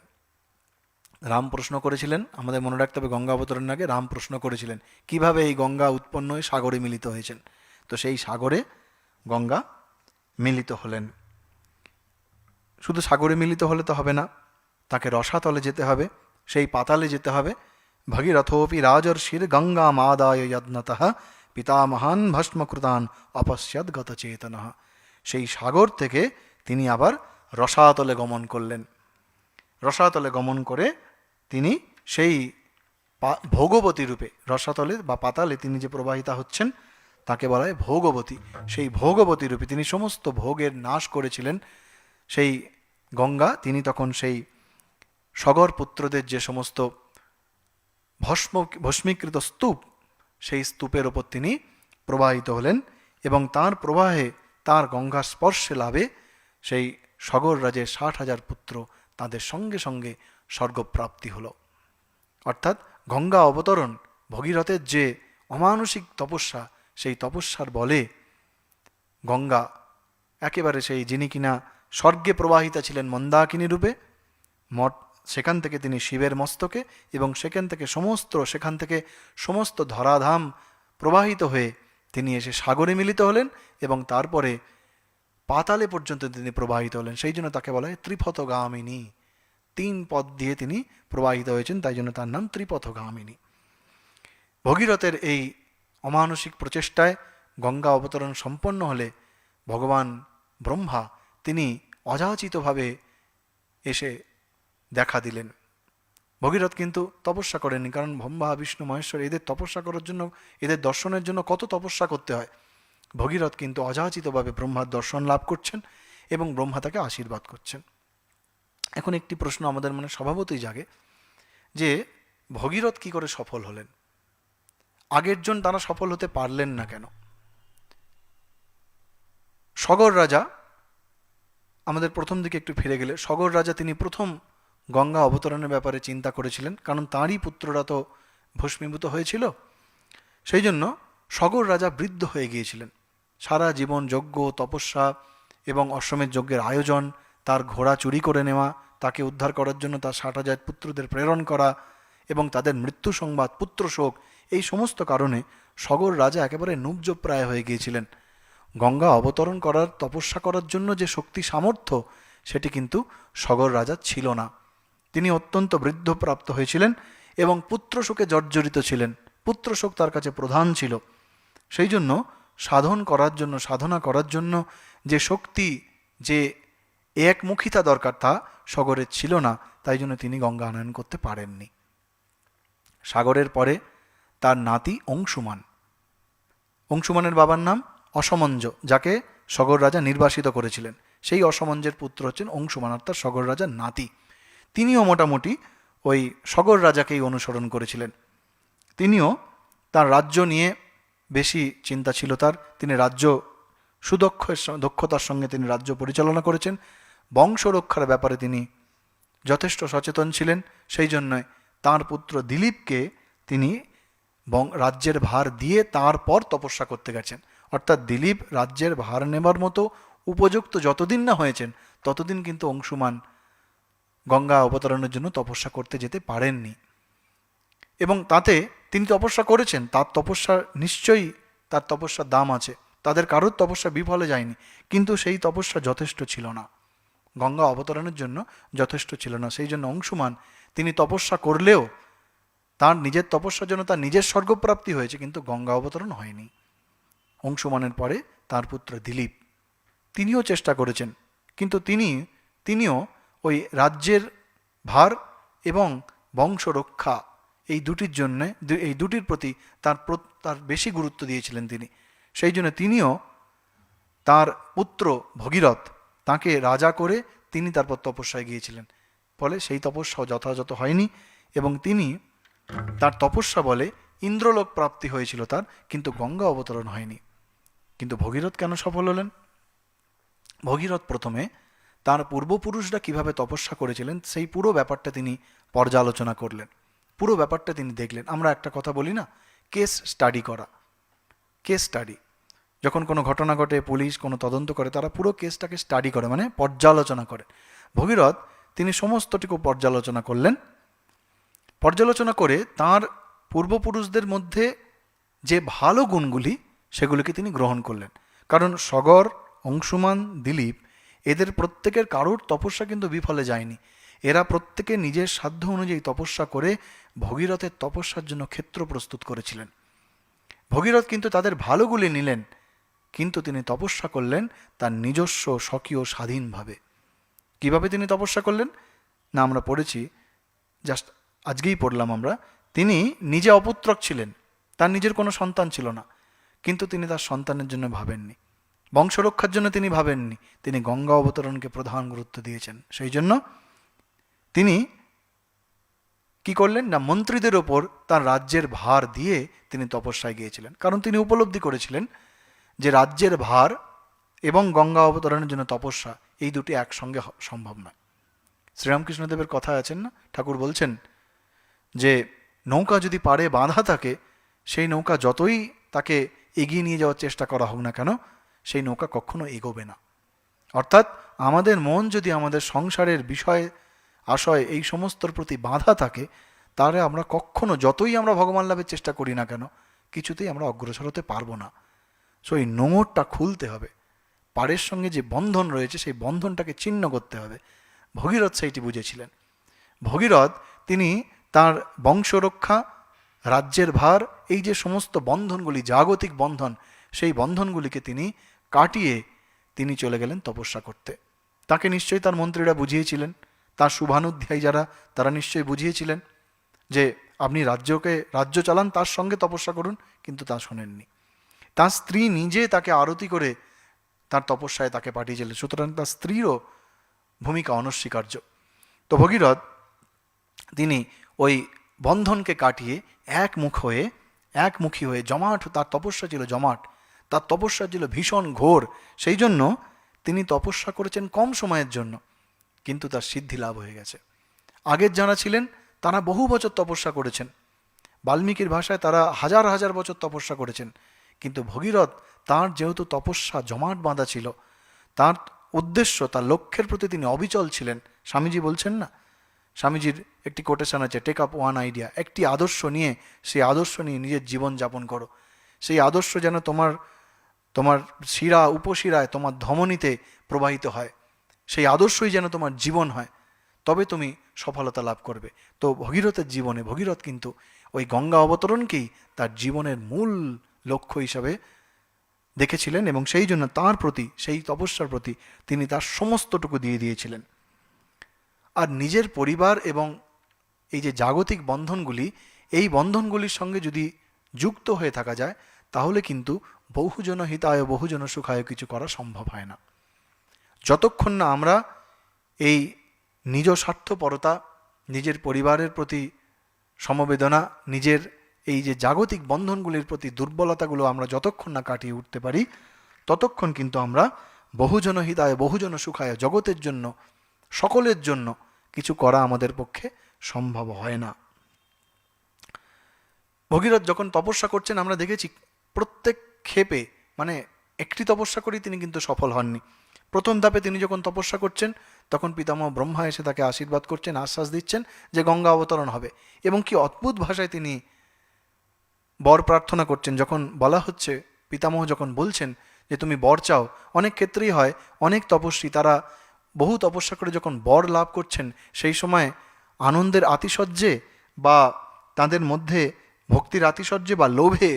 রাম প্রশ্ন করেছিলেন, আমাদের মনে রাখতে হবে গঙ্গা অবতরণের আগে রাম প্রশ্ন করেছিলেন কিভাবে এই গঙ্গা উৎপন্ন হয়ে সাগরে মিলিত হয়েছেন। তো সেই সাগরে গঙ্গা মিলিত হলেন। শুধু সাগরে মিলিত হলে তো হবে না, তাকে রসাতলে যেতে হবে, সেই পাতালে যেতে হবে। ভগীরথোপি রাজর্ষির গঙ্গা মাদায় যত্নতঃ পিতামহান ভস্মকৃতান অপশ্যদ গতচেতনঃ। সেই সাগর থেকে তিনি আবার রসাতলে গমন করলেন। রসাতলে গমন করে তিনি সেই ভোগবতী রূপে, রসাতলে বা পাতালে তিনি যে প্রবাহিতা হচ্ছেন তাকে বলা হয় ভোগবতী। সেই ভোগবতী রূপে তিনি সমস্ত ভোগের নাশ করেছিলেন। সেই গঙ্গা তিনি তখন সেই সগর পুত্রদের যে সমস্ত ভস্মীকৃত স্তূপ, সেই স্তূপের ওপর তিনি প্রবাহিত হলেন, এবং তার প্রবাহে, তার গঙ্গা স্পর্শে লাভে সেই সগর রাজের 60,000 পুত্র তাদের সঙ্গে সঙ্গে স্বর্গপ্রাপ্তি হল। অর্থাৎ গঙ্গা অবতরণ, ভগীরথের যে অমানুষিক তপস্যা, সেই তপস্যার বলে গঙ্গা একেবারে সেই, যিনি কিনা স্বর্গে প্রবাহিতা ছিলেন মন্দাকিনী রূপে, সেখান থেকে তিনি শিবের মস্তকে, এবং সেখান থেকে সমস্ত ধরাধাম প্রবাহিত হয়ে তিনি এসে সাগরে মিলিত হলেন, এবং তারপরে পাতালে পর্যন্ত তিনি প্রবাহিত হলেন। সেই জন্য তাকে বলা হয় ত্রিপথগামিনী। 3 পথ দিয়ে তিনি প্রবাহিত হয়েছেন, তাই জন্য তার নাম ত্রিপথগামিনী। ভগীরথের এই অমানসিক প্রচেষ্টায় গঙ্গা অবতরণ সম্পন্ন হলে ভগবান ব্রহ্মা তিনি অযাচিতভাবে এসে দেখা দিলেন। ভগীরথ কিন্তু তপস্যা করেননি, কারণ ব্রহ্মা বিষ্ণু মহেশ্বর এদের তপস্যা করার জন্য, এদের দর্শনের জন্য কত তপস্যা করতে হয়। ভগীরথ কিন্তু অযাচিতভাবে ব্রহ্মার দর্শন লাভ করছেন, এবং ব্রহ্মা তাকে আশীর্বাদ করছেন। এখন একটি প্রশ্ন আমাদের মনে স্বভাবতই জাগে যে ভগীরথ কি করে সফল হলেন, আগের জন তারা সফল হতে পারলেন না কেন? সগর রাজা, আমাদের প্রথম দিকে একটু ফিরে গেলে, সগর রাজা তিনি প্রথম গঙ্গা অবতরণের ব্যাপারে চিন্তা করেছিলেন, কারণ তাঁরই পুত্ররা তো ভস্মীভূত হয়েছিল। সেই জন্য সগর রাজা বৃদ্ধ হয়ে গিয়েছিলেন। সারা জীবন যজ্ঞ, তপস্যা এবং অশ্বমেধ যজ্ঞের আয়োজন, তার ঘোড়া চুরি করে নেওয়া, তাকে উদ্ধার করার জন্য তার 60,000 পুত্রদের প্রেরণ করা, এবং তাদের মৃত্যু সংবাদ, পুত্র শোক, এই সমস্ত কারণে সগর রাজা একেবারে নুব্জপ্রায় হয়ে গিয়েছিলেন। গঙ্গা অবতরণ করার, তপস্যা করার জন্য যে শক্তি সামর্থ্য, সেটি কিন্তু সগর রাজা ছিল না। তিনি অত্যন্ত বৃদ্ধপ্রাপ্ত হয়েছিলেন এবং পুত্র শোকে জর্জরিত ছিলেন। পুত্র শোক তার কাছে প্রধান ছিল। সেই জন্য সাধনা করার জন্য যে শক্তি, যে একমুখিতা দরকার, তা সগরের ছিল না। তাই জন্য তিনি গঙ্গা আনয়ন করতে পারেননি। সাগরের পরে তার নাতি অংশুমান। অংশুমানের বাবার নাম অসমঞ্জ, যাকে সগর রাজা নির্বাসিত করেছিলেন। সেই অসমঞ্জের পুত্র হচ্ছেন অংশুমান, অর্থাৎ সগর রাজার নাতি। তিনিও মোটামুটি ওই সগর রাজাকেই অনুসরণ করেছিলেন। তিনিও তার রাজ্য নিয়ে বেশি চিন্তা ছিল তার। তিনি রাজ্য দক্ষতার সঙ্গে তিনি রাজ্য পরিচালনা করেছেন। বংশ রক্ষার ব্যাপারে তিনি যথেষ্ট সচেতন ছিলেন। সেই জন্য তাঁর পুত্র দিলীপকে তিনি রাজ্যের ভার দিয়ে তারপর তপস্যা করতে গেছেন। অর্থাৎ দিলীপ রাজ্যের ভার নেবার মতো উপযুক্ত যতদিন না হয়েছেন ততদিন কিন্তু অংশুমান গঙ্গা অবতরণের জন্য তপস্যা করতে যেতে পারেননি। এবং তাতে তিনি তপস্যা করেছেন, তার তপস্যা নিশ্চয়ই তার তপস্যার দাম আছে। তাদের কারোর তপস্যা বিফলে যায়নি, কিন্তু সেই তপস্যা যথেষ্ট ছিল না, গঙ্গা অবতরণের জন্য যথেষ্ট ছিল না। সেই জন্য অংশুমান তিনি তপস্যা করলেও তার নিজের তপস্যার জন্য তার নিজের স্বর্গপ্রাপ্তি হয়েছে, কিন্তু গঙ্গা অবতরণ হয়নি। অংশুমানের পরে তার পুত্র দিলীপ, তিনিও চেষ্টা করেছেন, কিন্তু তিনিও ওই রাজ্যের ভার এবং বংশ রক্ষা এই দুটির জন্যে, এই দুটির প্রতি তার বেশি গুরুত্ব দিয়েছিলেন তিনি। সেই জন্য তিনিও তার পুত্র ভগীরথ, তাকে রাজা করে তিনি তারপর তপস্যায় গিয়েছিলেন। ফলে সেই তপস্যাও যথাযথ হয়নি এবং তিনি তার তপস্যা বলে ইন্দ্রলোক প্রাপ্তি হয়েছিল তার, কিন্তু গঙ্গা অবতরণ হয়নি। কিন্তু ভগীরথ কেন সফল হলেন? ভগীরথ প্রথমে তার পূর্বপুরুষরা কিভাবে তপস্যা করেছিলেন সেই পুরো ব্যাপারটা তিনি পর্যালোচনা করলেন, পুরো ব্যাপারটা তিনি দেখলেন। আমরা একটা কথা বলি না, কেস স্টাডি করা। কেস স্টাডি, যখন কোনো ঘটনা ঘটে, পুলিশ কোনো তদন্ত করে, তারা পুরো কেসটাকে স্টাডি করে, মানে পর্যালোচনা করে। ভগীরথ তিনি সমস্তটুকু পর্যালোচনা করলেন। পর্যালোচনা করে তার পূর্বপুরুষদের মধ্যে যে ভালো গুণগুলি সেগুলিকে তিনি গ্রহণ করলেন। কারণ সগর, অংশুমান, দিলীপ এদের প্রত্যেকের কারোর তপস্যা কিন্তু বিফলে যায়নি। এরা প্রত্যেকে নিজের সাধ্য অনুযায়ী তপস্যা করে ভগীরথের তপস্যার জন্য ক্ষেত্র প্রস্তুত করেছিলেন। ভগীরথ কিন্তু তাদের ভালোগুলি নিলেন, কিন্তু তিনি তপস্যা করলেন তার নিজস্ব স্বকীয় স্বাধীনভাবে। কিভাবে তিনি তপস্যা করলেন না, আমরা পড়েছি, জাস্ট আজকেই পড়লাম আমরা। তিনি নিজে অপুত্রক ছিলেন, তার নিজের কোনো সন্তান ছিল না, কিন্তু তিনি তার সন্তানের জন্য ভাবেননি, বংশরক্ষার জন্য তিনি ভাবেননি, তিনি গঙ্গা অবতরণকে প্রধান গুরুত্ব দিয়েছেন। সেই জন্য তিনি কি করলেন না, মন্ত্রীদের ওপর তার রাজ্যের ভার দিয়ে তিনি তপস্যায় গিয়েছিলেন। কারণ তিনি উপলব্ধি করেছিলেন যে রাজ্যের ভার এবং গঙ্গা অবতরণের জন্য তপস্যা এই দুটি একসঙ্গে সম্ভব নয়। শ্রীরামকৃষ্ণদেবের কথা আছেন না, ঠাকুর বলছেন যে নৌকা যদি পাড়ে বাঁধা থাকে, সেই নৌকা যতই তাকে এগিয়ে নিয়ে যাওয়ার চেষ্টা করা হোক না কেন, সেই নৌকা কখনো এগোবে না। অর্থাৎ আমাদের মন যদি আমাদের সংসারের বিষয় আশয় এই সমস্তর প্রতি বাঁধা থাকে, তাহলে আমরা কখনো, যতই আমরা ভগবান লাভের চেষ্টা করি না কেন, কিছুতেই আমরা অগ্রসর হতে পারবো না। সো এই নোঙরটা খুলতে হবে, পাড়ের সঙ্গে যে বন্ধন রয়েছে সেই বন্ধনটাকে ছিন্ন করতে হবে। ভগীরথ সেইটি বুঝেছিলেন। ভগীরথ তিনি তার বংশরক্ষা, রাজ্যের ভার, এই যে সমস্ত বন্ধনগুলি, জাগতিক বন্ধন, সেই বন্ধনগুলিকে তিনি কাটিয়ে তিনি চলে গেলেন তপস্যা করতে। তাকে নিশ্চয়ই তার মন্ত্রীরা বুঝিয়েছিলেন, তার শুভানুধ্যায়ী যারা, তারা নিশ্চয়ই বুঝিয়েছিলেন যে আপনি রাজ্য চালান, তার সঙ্গে তপস্যা করুন, কিন্তু তা শোনেননি। তার স্ত্রী নিজে তাকে আরতি করে তার তপস্যায় তাকে পাঠিয়েছিলেন, সুতরাং তার স্ত্রীরও ভূমিকা অনস্বীকার্য। তো ভগীরথ তিনি ওই বন্ধনকে কাটিয়ে একমুখী হয়ে জমাট, তার তপস্যা ছিল জমাট, তার তপস্যা ছিল ভীষণ ঘোর। সেই জন্য তিনি তপস্যা করেছেন কম সময়ের জন্য, কিন্তু তার সিদ্ধি লাভ হয়ে গেছে। আগের যারা ছিলেন তারা বহু বছর তপস্যা করেছেন, বাল্মীকির ভাষায় তারা হাজার হাজার বছর তপস্যা করেছেন, কিন্তু ভগীরথ তার যেহেতু তপস্যা জমাট বাঁধা ছিল, তার উদ্দেশ্য, তার লক্ষ্যের প্রতি তিনি অবিচল ছিলেন। স্বামীজি বলছেন না, স্বামীজির একটি কোটেশন আছে, টেক আপ ওয়ান আইডিয়া, একটি আদর্শ নিয়ে, সেই আদর্শ নিয়ে নিজের জীবন যাপন করো। সেই আদর্শ যেন তোমার শিরা উপশিরায়, তোমার ধমনীতে প্রবাহিত হয়, সেই আদর্শই যেন তোমার জীবন হয়, তবে তুমি সফলতা লাভ করবে। তো ভগীরথের জীবনে ভগীরথ কিন্তু ওই গঙ্গা অবতরণকেই তার জীবনের মূল লক্ষ্য হিসাবে দেখেছিলেন এবং সেই জন্য তার প্রতি, সেই তপস্যার প্রতি তিনি তার সমস্তটুকু দিয়ে দিয়েছিলেন। আর নিজের পরিবার এবং এই যে জাগতিক বন্ধনগুলি, এই বন্ধনগুলির সঙ্গে যদি যুক্ত হয়ে থাকা যায়, তাহলে কিন্তু বহুজন হিতায় বহুজন সুখায় কিছু করা সম্ভব হয় না। যতক্ষণ না আমরা এই নিজ স্বার্থপরতা, নিজের পরিবারের প্রতি সমবেদনা, নিজের এই যে জাগতিক বন্ধনগুলির প্রতি দুর্বলতাগুলো আমরা যতক্ষণ না কাটিয়ে উঠতে পারি, ততক্ষণ কিন্তু আমরা বহুজন হিতায় বহুজন সুখায়, জগতের জন্য, সকলের জন্য কিছু করা আমাদের পক্ষে সম্ভব হয় না। ভগীরথ যখন তপস্যা করছেন, আমরা দেখেছি প্রত্যেক ক্ষেপে, মানে একটি তপস্যা করেই তিনি কিন্তু সফল হননি। প্রথম ধাপে তিনি যখন তপস্যা করছেন, তখন পিতামহ ব্রহ্মা এসে তাকে আশীর্বাদ করছেন, আশ্বাস দিচ্ছেন যে গঙ্গা অবতরণ হবে, এবং কি অদ্ভুত ভাষায় তিনি বর প্রার্থনা করছেন। যখন বলা হচ্ছে, পিতামহ যখন বলছেন যে তুমি বর চাও, অনেক ক্ষেত্রেই হয় অনেক তপস্বী তারা বহু তপস্যা করে যখন বর লাভ করছেন, সেই সময় আনন্দের আতিশয্যে বা তাদের মধ্যে ভক্তির আতিশয্যে বা লোভে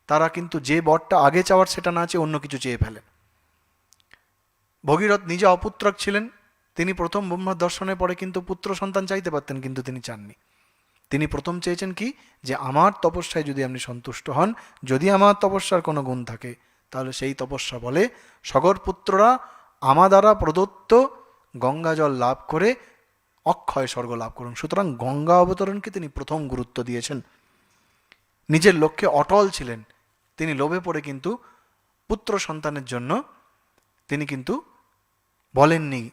তারা কিন্তু যে বরটা আগে চাওয়ার সেটা না চেয়ে অন্য কিছু চেয়ে ফেলেন। ভগীরথ নিজে অপুত্রক ছিলেন, তিনি প্রথম ব্রহ্মার দর্শনের পরে কিন্তু পুত্র সন্তান চাইতে পারতেন, কিন্তু তিনি চাননি। তিনি প্রথম চেয়েছেন কি, যে আমার তপস্যায় যদি আপনি সন্তুষ্ট হন, যদি আমার তপস্যার কোনো গুণ থাকে, তাহলে সেই তপস্যা বলে সগর পুত্ররা আমার দ্বারা প্রদত্ত গঙ্গা জল লাভ করে অক্ষয় স্বর্গ লাভ করুন। সুতরাং গঙ্গা অবতরণকে তিনি প্রথম গুরুত্ব দিয়েছেন। নিজের লক্ষ্যে অটল ছিলেন, তিনি লোভে পড়ে কিন্তু পুত্র সন্তানের জন্য তিনি কিন্তু বলেননি,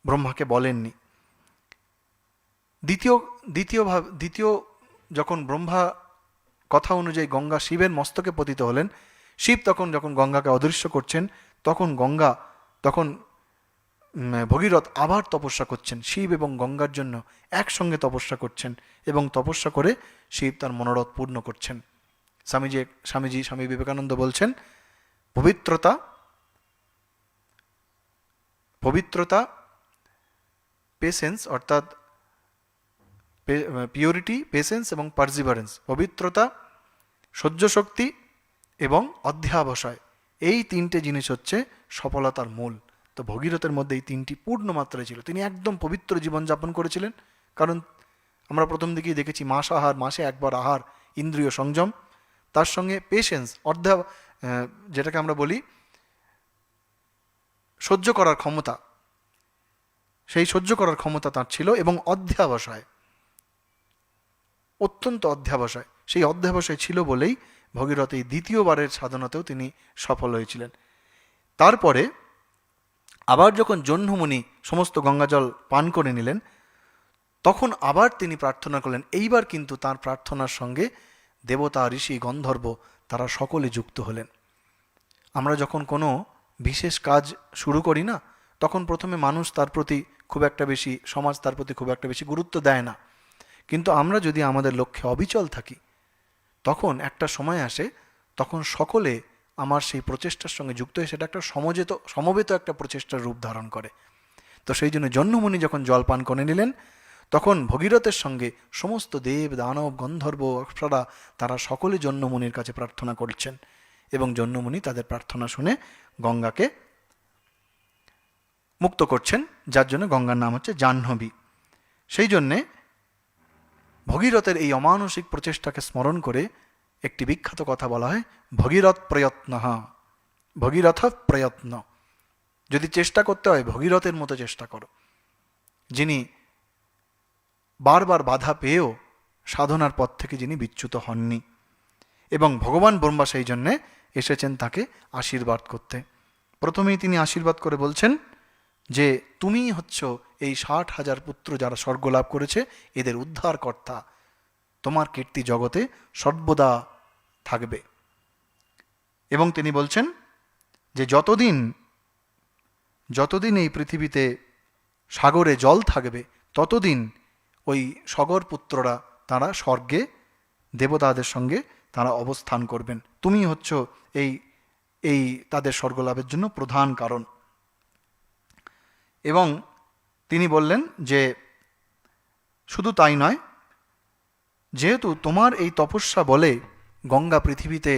ব্রহ্মাকে বলেননি। দ্বিতীয় যখন ব্রহ্মা কথা অনুযায়ী গঙ্গা শিবের মস্তকে পতিত হলেন, শিব তখন যখন গঙ্গাকে অদৃশ্য করছেন, তখন ভগীরথ আবার তপস্যা করছেন, শিব এবং গঙ্গার জন্য একসঙ্গে তপস্যা করছেন, এবং তপস্যা করে শিব তার মনোরথ পূর্ণ করছেন। স্বামী বিবেকানন্দ বলছেন, পবিত্রতা, পেশেন্স, অর্থাৎ পিওরিটি, পেশেন্স এবং পারজিভারেন্স, পবিত্রতা, সহ্য শক্তি এবং অধ্যাবসায়, এই তিনটে জিনিস হচ্ছে সফলতার মূল। তো ভগীরথের মধ্যে এই তিনটি পূর্ণ মাত্রায় ছিল। তিনি একদম পবিত্র জীবনযাপন করেছিলেন, কারণ আমরা প্রথম দিকেই দেখেছি মাসে একবার আহার, ইন্দ্রিয় সংযম, তার সঙ্গে পেশেন্স, যেটাকে আমরা বলি সহ্য করার ক্ষমতা, সেই সহ্য করার ক্ষমতা তার ছিল, এবং অধ্যাবসায়, অত্যন্ত অধ্যাবসায়, সেই অধ্যাবসায় ছিল বলেই ভগীরথ এই দ্বিতীয়বারের সাধনাতেও তিনি সফল হয়েছিলেন। তারপরে আবার যখন জহ্নমুনি সমস্ত গঙ্গাজল পান করে নিলেন, তখন আবার তিনি প্রার্থনা করলেন। এইবার কিন্তু তার প্রার্থনার সঙ্গে দেবতা, ঋষি, গন্ধর্ব তারা সকলে যুক্ত হলেন। আমরা যখন কোনো বিশেষ কাজ শুরু করি না, তখন প্রথমে মানুষ তার প্রতি খুব একটা বেশি, সমাজ তার প্রতি খুব একটা বেশি গুরুত্ব দেয় না, কিন্তু আমরা যদি আমাদের লক্ষ্যে অবিচল থাকি, তখন একটা সময় আসে, তখন সকলে আমার সেই প্রচেষ্টার সঙ্গে যুক্ত হয়ে সেটা একটা সমবেত একটা প্রচেষ্টার রূপ ধারণ করে। তো সেই জন্য জহ্নমুনি যখন জল পান করে নিলেন, তখন ভগীরথের সঙ্গে সমস্ত দেব, দানব, গন্ধর্ব, অপ্সরা তারা সকলে জহ্নমুনির কাছে প্রার্থনা করছেন, এবং জহ্নমুনি তাদের প্রার্থনা শুনে গঙ্গাকে মুক্ত করছেন, যার জন্য গঙ্গার নাম হচ্ছে জাহ্নবী। সেই জন্যে ভগীরথের এই অমানসিক প্রচেষ্টাকে স্মরণ করে একটি বিখ্যাত কথা বলা হয়, ভগীরথ প্রয়ত্ন। ভগীরথ প্রয়ত্ন, যদি চেষ্টা করতে হয় ভগীরথের মতো চেষ্টা করো, যিনি বারবার বাধা পেয়েও সাধনার পথ থেকে যিনি বিচ্যুত হননি, এবং ভগবান ব্রহ্মা সেই জন্যে এসেছেন তাকে আশীর্বাদ করতে। প্রথমেই তিনি আশীর্বাদ করে বলছেন যে তুমিই হচ্ছ এই 60,000 পুত্র যারা স্বর্গ লাভ করেছে, এদের উদ্ধারকর্তা, তোমার কীর্তি জগতে সর্বদা থাকবে। এবং তিনি বলছেন যে যতদিন এই পৃথিবীতে সাগরে জল থাকবে, ততদিন ওই সগর পুত্ররা তারা স্বর্গে দেবতাদের সঙ্গে তারা অবস্থান করবেন। তুমি হচ্ছ এই তাদের স্বর্গলাভের জন্য প্রধান কারণ। এবং তিনি বললেন যে শুধু তাই নয়, যেহেতু তোমার এই তপস্যা বলে গঙ্গা পৃথিবীতে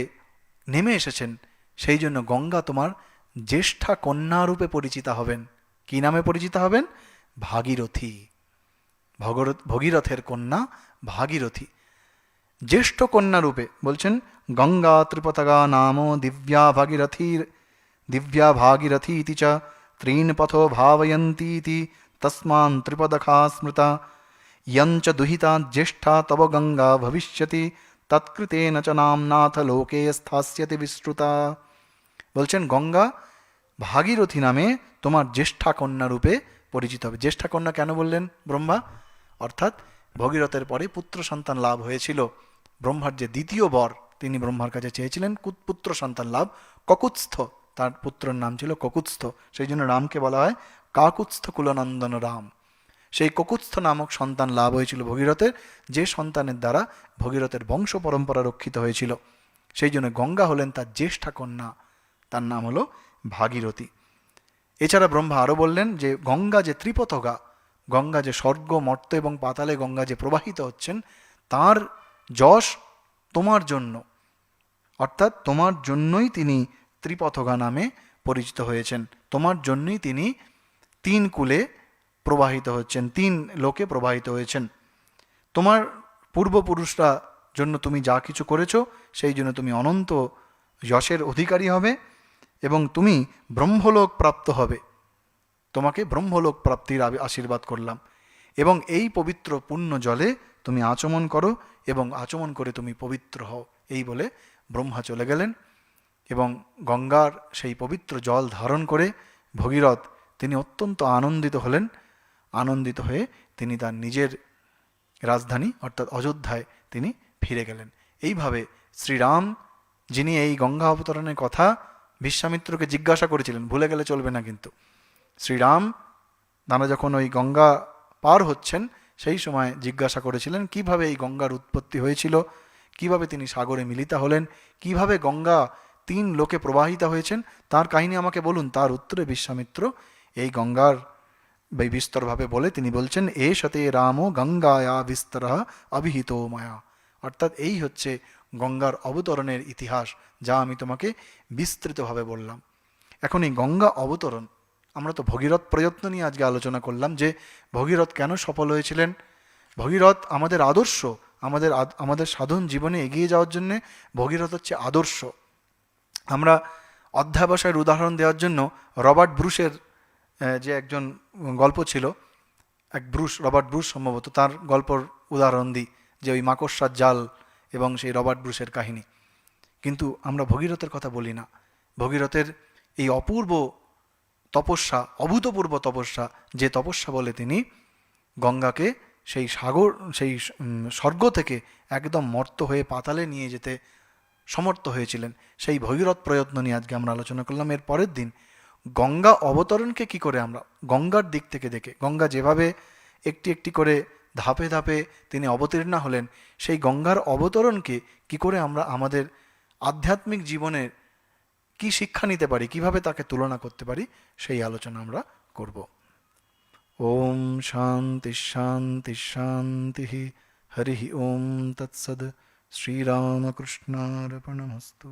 নেমে এসেছেন, সেই জন্য গঙ্গা তোমার জ্যেষ্ঠা কন্যারূপে পরিচিতা হবেন। কি নামে পরিচিতা হবেন? ভাগীরথী, ভগীরথের কন্যা ভাগীরথী। জ্যেষ্ঠ কন্যা রূপে বলছেন গঙ্গা ত্রিপতগা নাম দিব্যা ভাগীরথী ইতি চ ত্রীন পথো ভাবয়ন্তীতি তস্মান ত্রিপদখা স্মৃতা यंच दुहिता ज्येष्ठा तव गंगा भविष्यति तत्कृतेन च नाम्नाथ लोके स्थास्यति विश्रुता। বলছেন গঙ্গা ভাগীরথী নামে তোমার জ্যেষ্ঠা কন্যা রূপে পরিচিত হবে। জ্যেষ্ঠা কন্যা কেন বললেন ব্রহ্মা? অর্থাৎ ভগীরথের পরে পুত্র সন্তান লাভ হয়েছিল। ব্রহ্মার যে দ্বিতীয় বর তিনি ব্রহ্মার কাছে চেয়েছিলেন পুত্র সন্তান লাভ, ককুৎস্থ, তার পুত্রের নাম ছিল ককুৎস্থ, সেই জন্য রামকে বলা হয় কাকুৎস্থ কুলনন্দন রাম। সেই ককুৎস্থ নামক সন্তান লাভ হয়েছিল ভগীরথের, যে সন্তানের দ্বারা ভগীরথের বংশ পরম্পরা রক্ষিত হয়েছিল। সেই জন্য গঙ্গা হলেন তার জ্যেষ্ঠা কন্যা, তার নাম হলো ভাগীরথী। এছাড়া ব্রহ্মা আরও বললেন যে গঙ্গা যে ত্রিপথগা, গঙ্গা যে স্বর্গ মর্ত এবং পাতালে গঙ্গা যে প্রবাহিত হচ্ছেন, তার যশ তোমার জন্য, অর্থাৎ তোমার জন্যই তিনি ত্রিপথগা নামে পরিচিত হয়েছেন, তোমার জন্যই তিনি তিন কুলে প্রবাহিত হচ্ছেন, তিন লোকে প্রবাহিত হয়েছেন। তোমার পূর্বপুরুষরা জন্য তুমি যা কিছু করেছো সেই জন্য তুমি অনন্ত যশের অধিকারী হবে এবং তুমি ব্রহ্মলোক প্রাপ্ত হবে। তোমাকে ব্রহ্মলোক প্রাপ্তির আশীর্বাদ করলাম এবং এই পবিত্র পুণ্য জলে তুমি আচমন করো এবং আচমন করে তুমি পবিত্র হও। এই বলে ব্রহ্মা চলে গেলেন এবং গঙ্গার সেই পবিত্র জল ধারণ করে ভগীরথ তিনি অত্যন্ত আনন্দিত হলেন। আনন্দিত হয়ে তিনি তার নিজের রাজধানী অর্থাৎ অযোধ্যায় তিনি ফিরে গেলেন। এইভাবে শ্রীরাম, যিনি এই গঙ্গা অবতরণের কথা বিশ্বামিত্রকে জিজ্ঞাসা করেছিলেন, ভুলে গেলে চলবে না কিন্তু, শ্রীরাম তারা যখন ওই গঙ্গা পার হচ্ছেন সেই সময় জিজ্ঞাসা করেছিলেন কিভাবে এই গঙ্গার উৎপত্তি হয়েছিল, কিভাবে তিনি সাগরে মিলিতা হলেন, কিভাবে গঙ্গা তিন লোকে প্রবাহিত হয়েছেন, তার কাহিনী আমাকে বলুন। তার উত্তরে বিশ্বামিত্র এই গঙ্গার বিস্তরভাবে বলে তিনি বলছেন এ সতে রাম গঙ্গায়া বিস্তর অভিহিত মায়া, অর্থাৎ এই হচ্ছে গঙ্গার অবতরণের ইতিহাস, যা আমি তোমাকে বিস্তৃতভাবে বললাম। এখন এই গঙ্গা অবতরণ, আমরা তো ভগীরথ প্রযত্ন নিয়ে আজকে আলোচনা করলাম যে ভগীরথ কেন সফল হয়েছিলেন। ভগীরথ আমাদের আদর্শ, আমাদের সাধন জীবনে এগিয়ে যাওয়ার জন্যে ভগীরথ হচ্ছে আদর্শ। আমরা অধ্যাবসায়ের উদাহরণ দেওয়ার জন্য রবার্ট ব্রুসের যে একজন গল্প ছিল, রবার্ট ব্রুস সম্ভবত, তার গল্পর উদাহরণ দিই, যে ওই মাকড়সার জাল এবং সেই রবার্ট ব্রুসের কাহিনী। কিন্তু আমরা ভগীরথের কথা বলি না। ভগীরথের এই অপূর্ব তপস্যা, অভূতপূর্ব তপস্যা, যে তপস্যা বলে তিনি গঙ্গাকে সেই সাগর, সেই স্বর্গ থেকে একদম মর্ত হয়ে পাতালে নিয়ে যেতে সমর্থ হয়েছিলেন, সেই ভগীরথ প্রয়ত্ন নিয়ে আজকে আমরা আলোচনা করলাম। এর পরের দিন গঙ্গা অবতরণকে কি করে আমরা গঙ্গার দিক থেকে দেখে, গঙ্গা যেভাবে একটি একটি করে ধাপে ধাপে তিনি অবতীর্ণা হলেন, সেই গঙ্গার অবতরণকে কি করে আমরা আমাদের আধ্যাত্মিক জীবনের কি শিক্ষা নিতে পারি, কিভাবে তাকে তুলনা করতে পারি, সেই আলোচনা আমরা করব। ওম শান্তি শান্তি শান্তি। হরি ওম তৎসদ। শ্রীরামকৃষ্ণার্পণমস্তু।